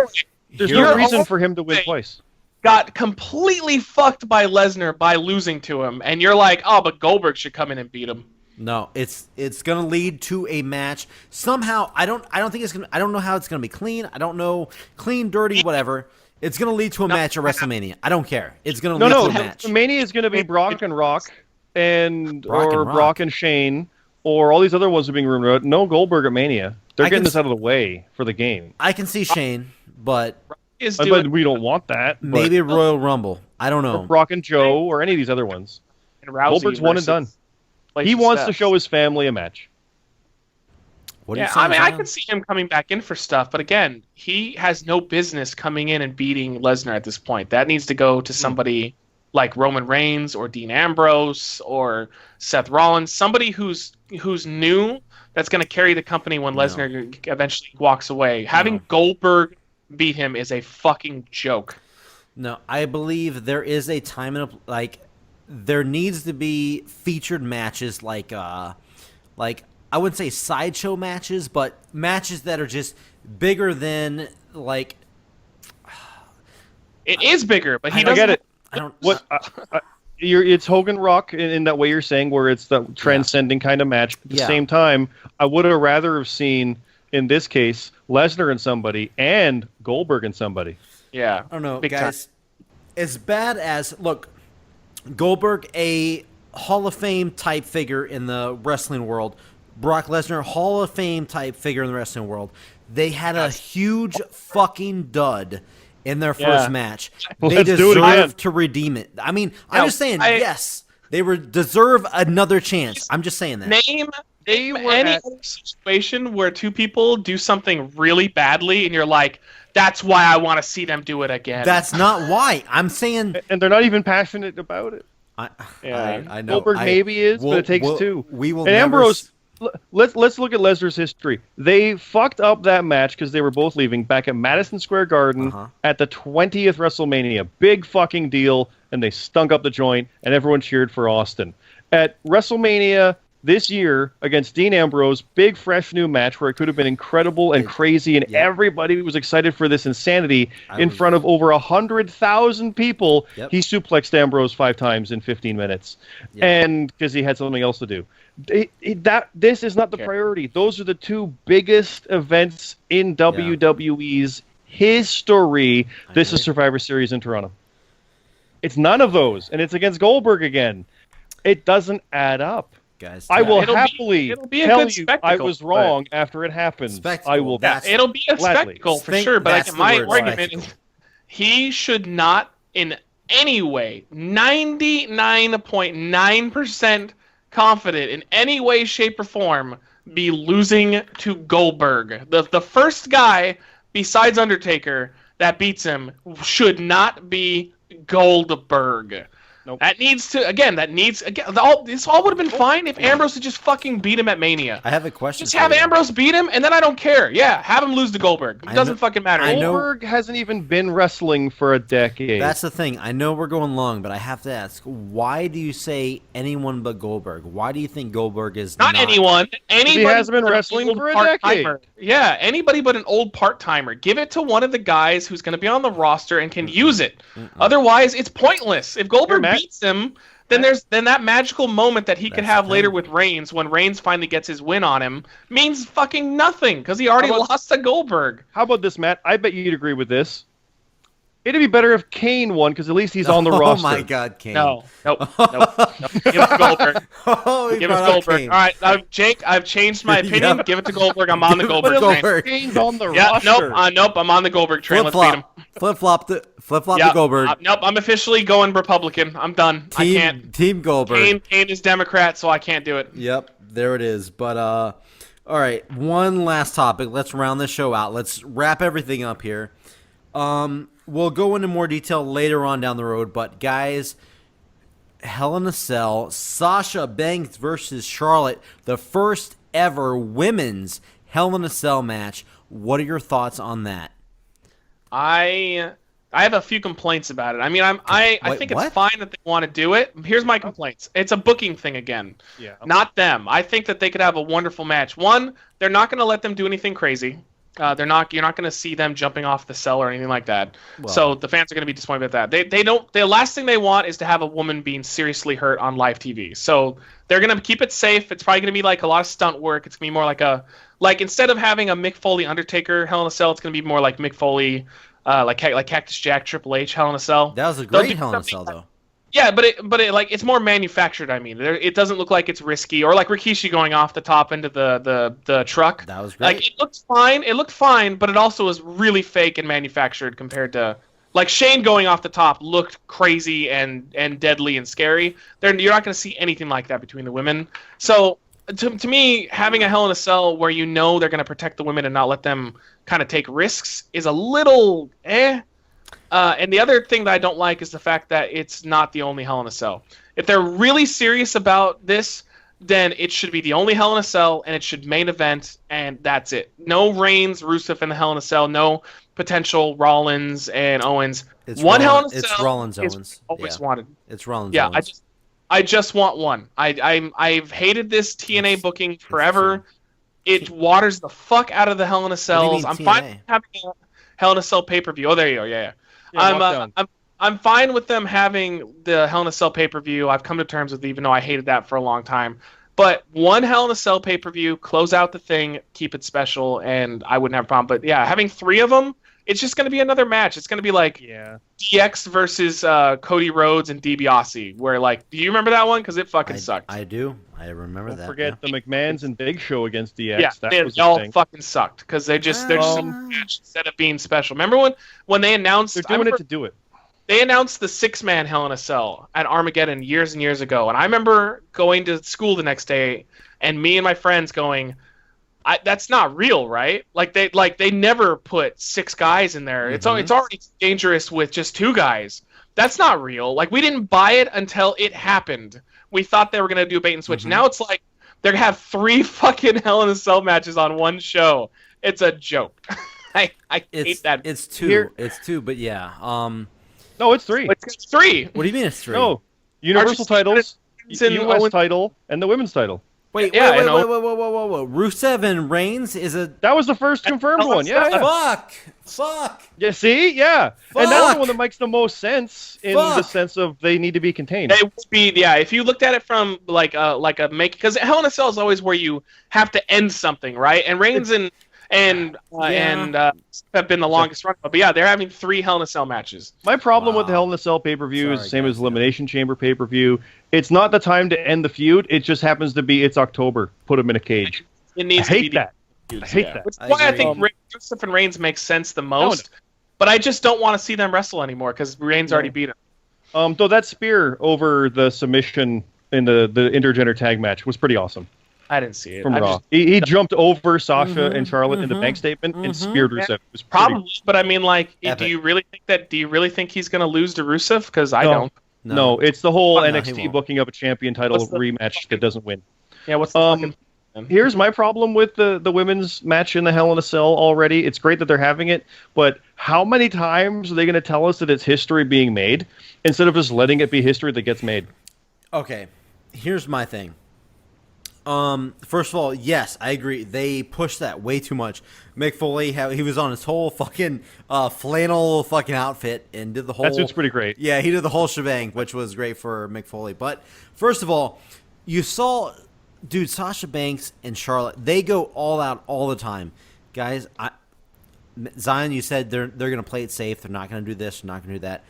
There's no reason for him to win twice. Got completely fucked by Lesnar by losing to him, and you're like, oh, but Goldberg should come in and beat him. No, it's gonna lead to a match somehow. I don't think it's gonna. I don't know how it's gonna be clean. I don't know, clean, dirty, whatever. It's gonna lead to a match at WrestleMania. I don't care. It's gonna lead to a match. Mania is gonna be Brock and Rock, Brock and Shane, or all these other ones are being rumored about. No Goldberg at Mania. They're getting this out of the way for the game. I can see Shane, but we don't want that. Maybe Royal Rumble. I don't know. Or Brock and Joe, or any of these other ones. Goldberg's one and done. He wants to show his family a match. I can see him coming back in for stuff, but again, he has no business coming in and beating Lesnar at this point. That needs to go to somebody like Roman Reigns or Dean Ambrose or Seth Rollins, somebody who's who's new that's going to carry the company when Lesnar eventually walks away. Having Goldberg beat him is a fucking joke. No, I believe there is a time and there needs to be featured matches like I wouldn't say sideshow matches, but matches that are just bigger than like. It is bigger, but he doesn't. I get it. I don't. What? It's Hogan Rock in that way you're saying, where it's the transcending kind of match. At the same time, I would have rather have seen, in this case, Lesnar and somebody and Goldberg and somebody. Yeah. I don't know, Big guys. As bad as Goldberg, a Hall of Fame type figure in the wrestling world. Brock Lesnar, Hall of Fame type figure in the wrestling world. They had a huge fucking dud in their first match. They deserve to redeem it. I mean, I'm just saying, yes, they deserve another chance. I'm just saying that. Name any other situation where two people do something really badly and you're like, that's why I want to see them do it again. That's not why. I'm saying... And they're not even passionate about it. I know. Goldberg maybe is, but it takes two. We will and Ambrose... Let's look at Lesnar's history. They fucked up that match because they were both leaving back at Madison Square Garden at the 20th WrestleMania. Big fucking deal, and they stunk up the joint, and everyone cheered for Austin. At WrestleMania this year against Dean Ambrose, big fresh new match where it could have been incredible and crazy, and everybody was excited for this insanity in front of over 100,000 people. He suplexed Ambrose 5 times in 15 minutes, and because he had something else to do. This is not the priority. Those are the two biggest events in WWE's history. This is Survivor Series in Toronto. It's none of those, and it's against Goldberg again. It doesn't add up. Guys, I will happily tell you I was wrong after it happens. I will. It'll be a spectacle for sure. But my argument is he should not in any way, 99.9% confident in any way, shape, or form, be losing to Goldberg. The first guy besides Undertaker that beats him should not be Goldberg. Nope. This all would have been fine if Ambrose had just fucking beat him at Mania. I have a question. Just have Ambrose beat him, and then I don't care. Yeah, have him lose to Goldberg. It doesn't fucking matter. Goldberg hasn't even been wrestling for a decade. That's the thing. I know we're going long, but I have to ask, why do you say anyone but Goldberg? Why do you think Goldberg is not anyone? Anybody he hasn't been wrestling for a decade. Yeah, anybody but an old part-timer. Give it to one of the guys who's going to be on the roster and can use it. Otherwise, it's pointless. If Goldberg beats him, then that magical moment that he could have later with Reigns, when Reigns finally gets his win on him, means fucking nothing because he already lost to Goldberg. How about this, Matt? I bet you'd agree with this. It'd be better if Kane won because at least he's on the roster. Oh my God, Kane! Nope. Give it to Goldberg. Give it to Goldberg. All right, Jake, I've changed my opinion. Give it to Goldberg. I'm on the Goldberg train. Kane's on the roster. Nope. I'm on the Goldberg train. Let's beat him. Flip-flop to Goldberg. Nope, I'm officially going Republican. I'm done. I can't. Team Goldberg. Kane is Democrat, so I can't do it. Yep, there it is. But all right, one last topic. Let's round this show out. Let's wrap everything up here. We'll go into more detail later on down the road, but guys, Hell in a Cell, Sasha Banks versus Charlotte, the first ever women's Hell in a Cell match. What are your thoughts on that? I have a few complaints about it. I mean, I think it's fine that they want to do it. Here's my complaints. It's a booking thing again. Yeah. Not them. I think that they could have a wonderful match. One, they're not going to let them do anything crazy. You're not going to see them jumping off the cell or anything like that. Well, so the fans are going to be disappointed about that. They don't. The last thing they want is to have a woman being seriously hurt on live TV. So they're going to keep it safe. It's probably going to be like a lot of stunt work. It's going to be more like instead of having a Mick Foley Undertaker Hell in a Cell, it's going to be more like Mick Foley, like Cactus Jack Triple H Hell in a Cell. That was a great Hell in a Cell though. Yeah, but it's more manufactured. I mean, it doesn't look like it's risky, or like Rikishi going off the top into the truck. That was great. Like it looked fine. It looked fine, but it also was really fake and manufactured compared to like Shane going off the top looked crazy and deadly and scary. You're not going to see anything like that between the women. So to me, having a Hell in a Cell where you know they're going to protect the women and not let them kind of take risks is a little and the other thing that I don't like is the fact that it's not the only Hell in a Cell. If they're really serious about this, then it should be the only Hell in a Cell, and it should main event, and that's it. No Reigns, Rusev in the Hell in a Cell. No potential Rollins and Owens. Hell in a Cell. It's Rollins Owens. Always wanted. It's Rollins. Yeah, Owens. I just want one. I've hated this TNA booking forever. It waters the fuck out of the Hell in a Cells. I'm fine with having a Hell in a Cell pay-per-view. Oh, there you go. Yeah. I'm fine with them having the Hell in a Cell pay-per-view. I've come to terms with it, even though I hated that for a long time. But one Hell in a Cell pay-per-view, close out the thing, keep it special, and I wouldn't have a problem. But yeah, having 3 of them, it's just going to be another match. It's going to be like DX versus Cody Rhodes and DiBiase, where like, do you remember that one? Because it fucking sucked. I do. I remember that. Don't forget the McMahons and Big Show against DX. Yeah, that they all fucking sucked because they're just a match instead of being special. Remember when they announced? They're doing it to do it. They announced the 6-man Hell in a Cell at Armageddon years and years ago, and I remember going to school the next day, and me and my friends going, "That's not real, right? Like they never put 6 guys in there. It's already dangerous with just 2 guys. That's not real. Like we didn't buy it until it happened. We thought they were gonna do a bait and switch. Now it's like they're gonna have 3 fucking Hell in a Cell matches on one show. It's a joke. I hate that. It's 2. It's 2, but yeah. No, it's 3. It's 3. What do you mean it's 3? No, Universal titles, U.S. title, and the women's title. Wait. Rusev and Reigns is a... That was the first confirmed one. Yeah. Fuck. Yeah, see? Yeah. And that's the one that makes the most sense in the sense of they need to be contained. They would be, if you looked at it from like a make... Because Hell in a Cell is always where you have to end something, right? And Reigns and have been the longest run. But yeah, they're having 3 Hell in a Cell matches. My problem with the Hell in a Cell pay-per-view is the same as Elimination Chamber pay-per-view. It's not the time to end the feud. It just happens to be it's October. Put them in a cage. It needs I hate that. Which is why I think Joseph and Reigns makes sense the most. But I just don't want to see them wrestle anymore because Reigns already beat him. Though that spear over the submission in the intergender tag match was pretty awesome. I didn't see it. From Raw. He jumped over Sasha and Charlotte in the bank statement and speared Rusev. It was probably, but I mean, like, do you really think he's going to lose to Rusev? Because I don't. No, it's the whole NXT booking up a champion title rematch that doesn't win. Yeah, what's the Here's my problem with the women's match in the Hell in a Cell already. It's great that they're having it, but how many times are they going to tell us that it's history being made instead of just letting it be history that gets made? Okay, here's my thing. First of all, yes, I agree. They pushed that way too much. Mick Foley, he was on his whole fucking flannel fucking outfit and did the whole... That suit's pretty great. Yeah, he did the whole shebang, which was great for Mick Foley. But first of all, you saw, dude, Sasha Banks and Charlotte, they go all out all the time. Guys, Zion, you said they're going to play it safe. They're not going to do this. They're not going to do that.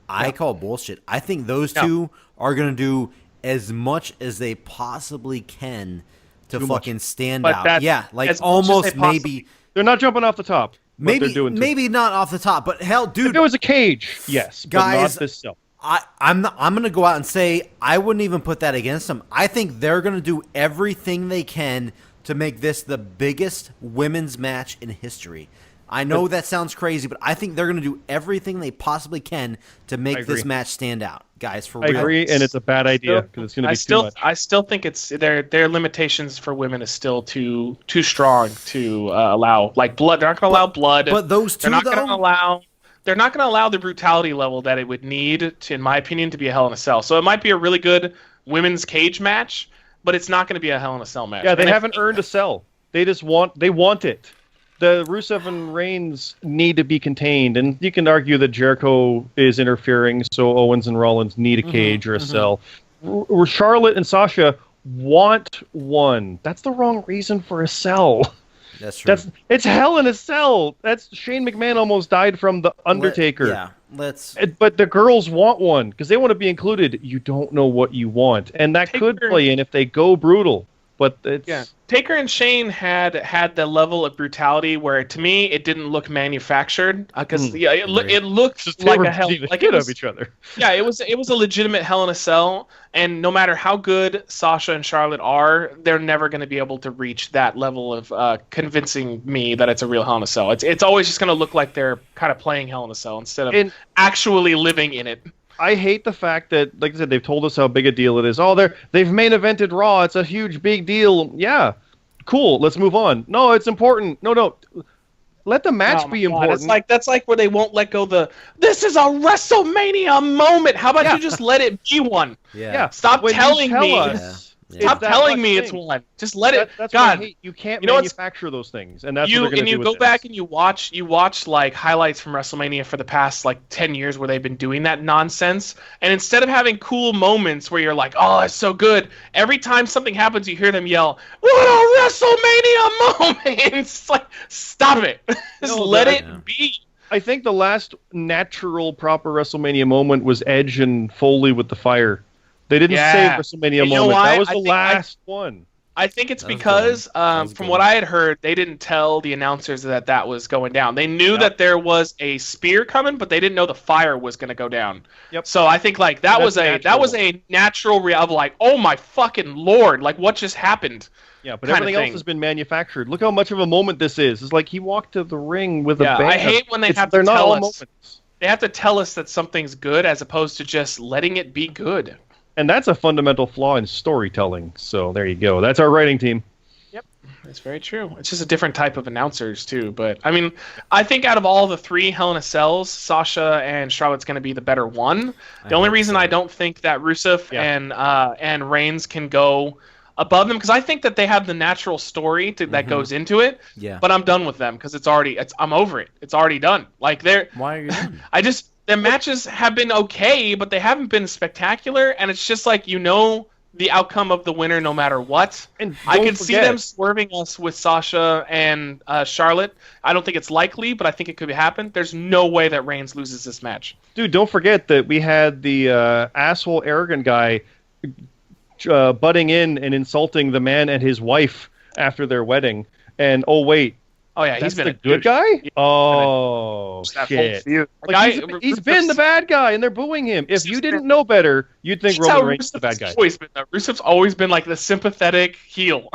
I call bullshit. I think those two are going to do as much as they possibly can to fucking stand out. Yeah, like almost maybe. They're not jumping off the top. Maybe not off the top, but hell, dude. If it was a cage, yes, guys, but not this cell. I'm going to go out and say I wouldn't even put that against them. I think they're going to do everything they can to make this the biggest women's match in history. I know that sounds crazy, but I think they're going to do everything they possibly can to make this match stand out, guys. For real. I agree, and it's a bad idea because it's going to be too much. I still think it's their limitations for women is still too strong to allow like blood. They're not going to allow blood. But those two, they're not going to allow. They're not going to allow the brutality level that it would need to, in my opinion, to be a Hell in a Cell. So it might be a really good women's cage match, but it's not going to be a Hell in a Cell match. Yeah, they haven't earned a cell. They want it. The Rusev and Reigns need to be contained, and you can argue that Jericho is interfering, so Owens and Rollins need a cage or a cell. Charlotte and Sasha want one. That's the wrong reason for a cell. That's true. It's Hell in a Cell. That's Shane McMahon almost died from The Undertaker. But the girls want one because they want to be included. You don't know what you want, and that could play in if they go brutal. But it's Taker and Shane had the level of brutality where, to me, it didn't look manufactured because it looked just like a hell like it was, of each other. Yeah, it was a legitimate Hell in a Cell, and no matter how good Sasha and Charlotte are, they're never going to be able to reach that level of convincing me that it's a real Hell in a Cell. It's always just going to look like they're kind of playing Hell in a Cell instead of actually living in it. I hate the fact that, like I said, they've told us how big a deal it is. Oh, they've main evented Raw. It's a huge, big deal. Yeah, cool. Let's move on. No, it's important. No. Let the match be important. That's like where they won't let go this is a WrestleMania moment. How about you just let it be one? Yeah. Stop telling me. Stop telling me it's one. Just let it. That's God, what I hate. You can't manufacture those things, and that's what they're going to do. And you go back and you watch like highlights from WrestleMania for the past like 10 years where they've been doing that nonsense. And instead of having cool moments where you're like, oh, it's so good, every time something happens, you hear them yell, "What a WrestleMania moment!" It's like, stop it. Just let it be. I think the last natural, proper WrestleMania moment was Edge and Foley with the fire. They didn't say WrestleMania moment. That was the last one. I think it's because, from what I had heard, they didn't tell the announcers that was going down. They knew that there was a spear coming, but they didn't know the fire was going to go down. Yep. So I think like that was a natural of like, oh my fucking lord, like what just happened? Yeah, but everything else has been manufactured. Look how much of a moment this is. It's like he walked to the ring with a band. I hate when they have to tell us. They have to tell us that something's good as opposed to just letting it be good. And that's a fundamental flaw in storytelling. So there you go. That's our writing team. Yep, that's very true. It's just a different type of announcers too. But I mean, I think out of all the three Hell in a Cells, Sasha and Charlotte's going to be the better one. The only reason I don't think that Rusev and Reigns can go above them, because I think that they have the natural story that goes into it. Yeah. But I'm done with them because I'm over it. It's already done. Like why are you done? Their matches have been okay, but they haven't been spectacular, and it's just like the outcome of the winner no matter what. And I could see them swerving us with Sasha and Charlotte. I don't think it's likely, but I think it could happen. There's no way that Reigns loses this match. Dude, don't forget that we had the asshole arrogant guy butting in and insulting the man and his wife after their wedding. And he's been a good guy? Shit. Like, he's been the bad guy, and they're booing him. If you didn't know better, you'd think Roman Reigns is the bad guy. Rusev's always been like the sympathetic heel.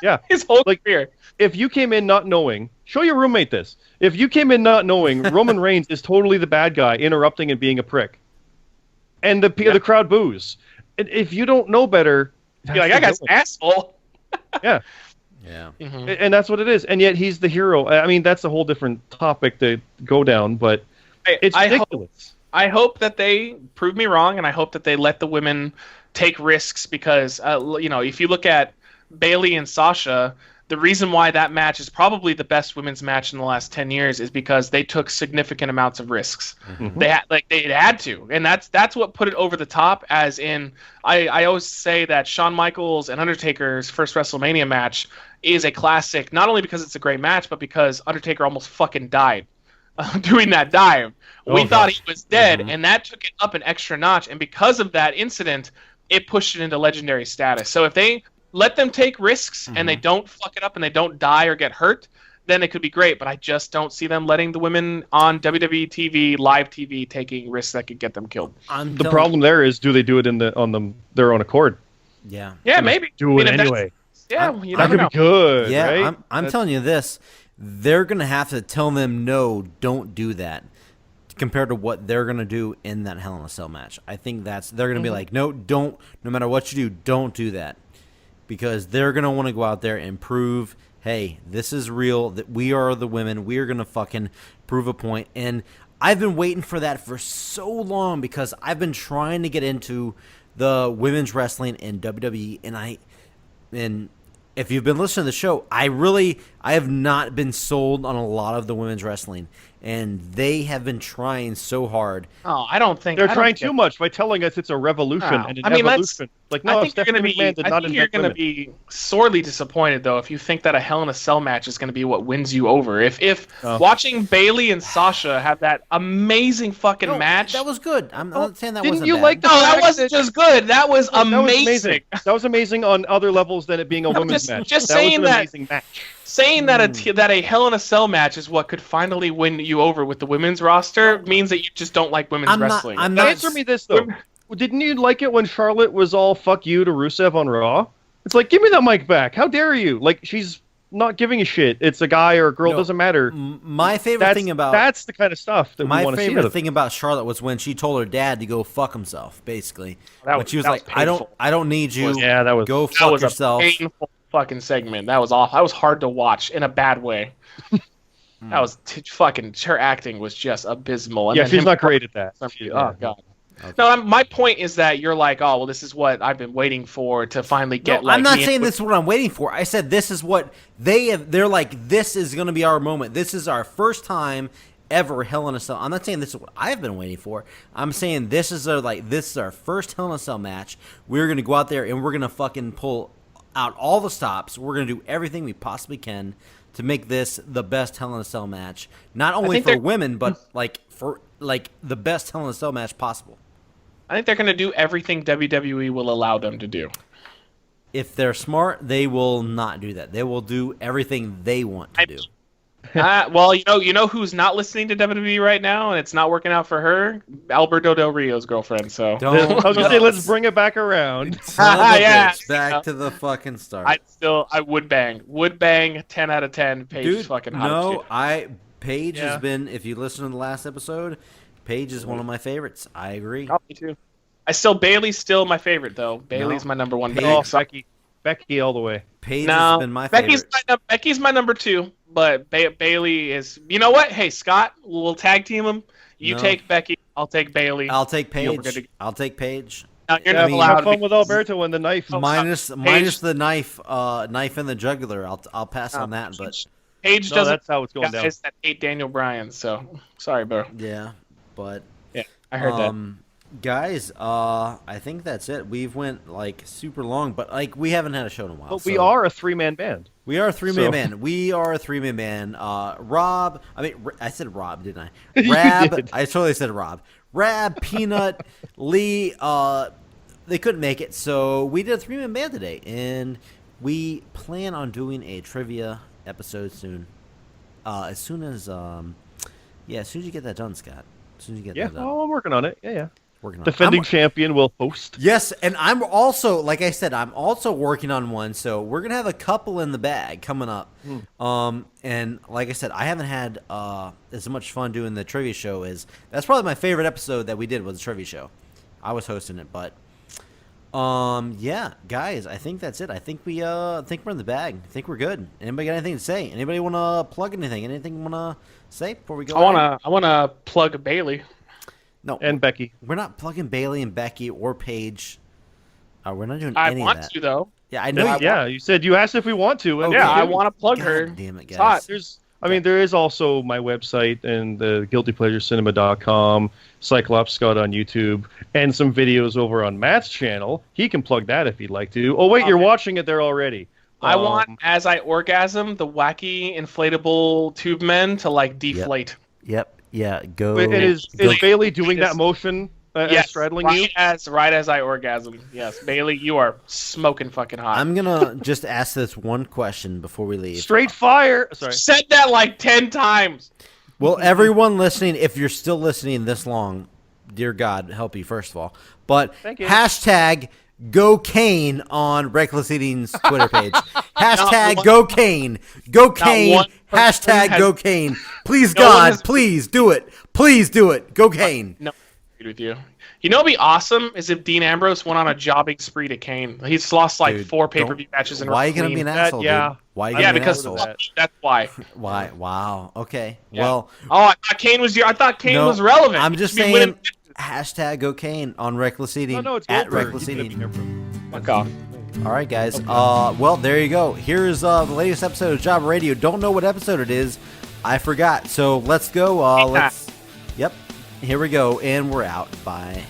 Yeah. His whole career. If you came in not knowing, show your roommate this. If you came in not knowing, Roman Reigns is totally the bad guy, interrupting and being a prick. And the crowd boos. And if you don't know better, you're like, that guy's an asshole. Yeah. Yeah. Mm-hmm. And that's what it is. And yet he's the hero. I mean, that's a whole different topic to go down, but it's ridiculous. I hope that they prove me wrong, and I hope that they let the women take risks because, if you look at Bayley and Sasha, the reason why that match is probably the best women's match in the last 10 years is because they took significant amounts of risks. Mm-hmm. They had to, and that's what put it over the top. As in, I always say that Shawn Michaels and Undertaker's first WrestleMania match is a classic, not only because it's a great match, but because Undertaker almost fucking died doing that dive. We thought he was dead, and that took it up an extra notch. And because of that incident, it pushed it into legendary status. So if they let them take risks and they don't fuck it up and they don't die or get hurt, then it could be great. But I just don't see them letting the women on WWE TV, live TV, taking risks that could get them killed. The problem there is, do they do it on their own accord? Yeah. Yeah, maybe. Do it anyway. Yeah, you never know. Be good. Yeah, right? I'm telling you this. They're going to have to tell them, no, don't do that, compared to what they're going to do in that Hell in a Cell match. I think they're going to be like, no, don't, no matter what you do, don't do that. Because they're going to want to go out there and prove, hey, this is real, that we are the women, we are going to fucking prove a point. And I've been waiting for that for so long because I've been trying to get into the women's wrestling in WWE, and if you've been listening to the show, I have not been sold on a lot of the women's wrestling, and they have been trying so hard. Oh, I don't think they're trying too much by telling us it's a revolution and an evolution. Like, no, I think you're going to be sorely disappointed though if you think that a Hell in a Cell match is going to be what wins you over. If watching Bayley and Sasha have that amazing fucking match, that was good. I'm not saying that wasn't bad. Didn't you like the that wasn't just good. That was amazing. That was amazing on other levels than it being a women's match. Just that saying was an amazing match. Saying that a Hell in a Cell match is what could finally win you over with the women's roster means that you just don't like women's wrestling. Answer me this though. Didn't you like it when Charlotte was all "fuck you" to Rusev on Raw? It's like, give me that mic back. How dare you? Like, she's not giving a shit. It's a guy or a girl, doesn't matter. My favorite thing about that's the kind of stuff that we want to see. My favorite thing about Charlotte was when she told her dad to go fuck himself. Basically, when she was like, "I don't need you. Go fuck yourself." A painful fucking segment. That was awful. That was hard to watch in a bad way. That was fucking. Her acting was just abysmal. And she's not great at that. Oh god. Okay. No, my point is that you're like, oh, well, this is what I've been waiting for to finally get. No, I'm not saying this is what I'm waiting for. I said this is what they're like. This is going to be our moment. This is our first time ever Hell in a Cell. I'm not saying this is what I've been waiting for. I'm saying this is our first Hell in a Cell match. We're going to go out there and we're going to fucking pull out all the stops. We're going to do everything we possibly can to make this the best Hell in a Cell match, not only for women, but for the best Hell in a Cell match possible. I think they're going to do everything WWE will allow them to do. If they're smart, they will not do that. They will do everything they want to do. Well, you know who's not listening to WWE right now, and it's not working out for her? Alberto Del Rio's girlfriend. So I was going to say, let's bring it back around. Back to the fucking start. I would bang 10 out of 10. Paige is fucking hot. Paige has been. If you listen to the last episode, Paige is one of my favorites. I agree. Oh, me too. Bailey's still my favorite though. Bailey's my number one. Becky all the way. Paige has been my favorite. Becky's my number 2, but Bailey is. You know what? Hey, Scott, we'll tag team them. You take Becky. I'll take Bailey. I'll take Paige. I'll take Paige. No, you're not allowed. Have fun with Alberto and the knife. Minus the knife in the jugular. I'll pass on that. But Paige doesn't. That's how it's going down. That hate Daniel Bryan. So sorry, bro. Yeah, but I heard that. Guys, I think that's it. We've went super long, but we haven't had a show in a while. But we are a 3-man band. We are a 3-man band. We are a 3-man band. Rob, I said Rob, didn't I? Rab, I totally said Rob. Rab, Peanut, Lee, they couldn't make it, so we did a 3-man band today, and we plan on doing a trivia episode soon. As soon as you get that done, Scott. As soon as you get that done. I'm working on it. Yeah. Defending champion will host. Yes, and I'm also, like I said, I'm also working on one, so we're going to have a couple in the bag coming up. And like I said, I haven't had as much fun doing the trivia show that's probably my favorite episode that we did was the trivia show. I was hosting it, but guys, I think that's it. I think we're in the bag. I think we're good. Anybody got anything to say? Anybody want to plug anything? Anything you want to say before we go? I want to plug Bailey. No, and Becky. We're not plugging Bailey and Becky or Paige. We're not doing any of that. I want to though. Yeah, I know. You said you asked if we want to. Okay. Yeah, I want to plug her. Damn it, guys. There is also my website and the guiltypleasurecinema.com, Cyclops Scott on YouTube, and some videos over on Matt's channel. He can plug that if he'd like to. Oh wait, you're watching it there already. I want, as I orgasm, the wacky inflatable tube men to deflate. Yep. Yeah, go. Is Bailey doing that motion straddling you? Right as I orgasm. Yes, Bailey, you are smoking fucking hot. I'm gonna just ask this one question before we leave. Straight fire. Sorry. Said that 10 times. Well, everyone listening, if you're still listening this long, dear God, help you first of all. But hashtag Go Kane on Reckless Eating's Twitter page. Hashtag Go Kane. Go Kane. Hashtag Go Kane. Please, God, please do it. Please do it. Go Kane. No, I agree with you. You know what'd be awesome is if Dean Ambrose went on a jobbing spree to Kane. He's lost 4 pay-per-view matches in a row. Why are you going to be an asshole, dude? Why are you gonna be an asshole? That's why. Why? Wow. Okay. Yeah. Well. Oh, I thought Kane was relevant. I'm just saying. Hashtag Go Kane on Reckless Eating. No, it's at Reckless Eating. Fuck off. All right, guys. Well, there you go. Here's the latest episode of Jobber Radio. Don't know what episode it is. I forgot. So let's go. Yep. Here we go, and we're out. Bye.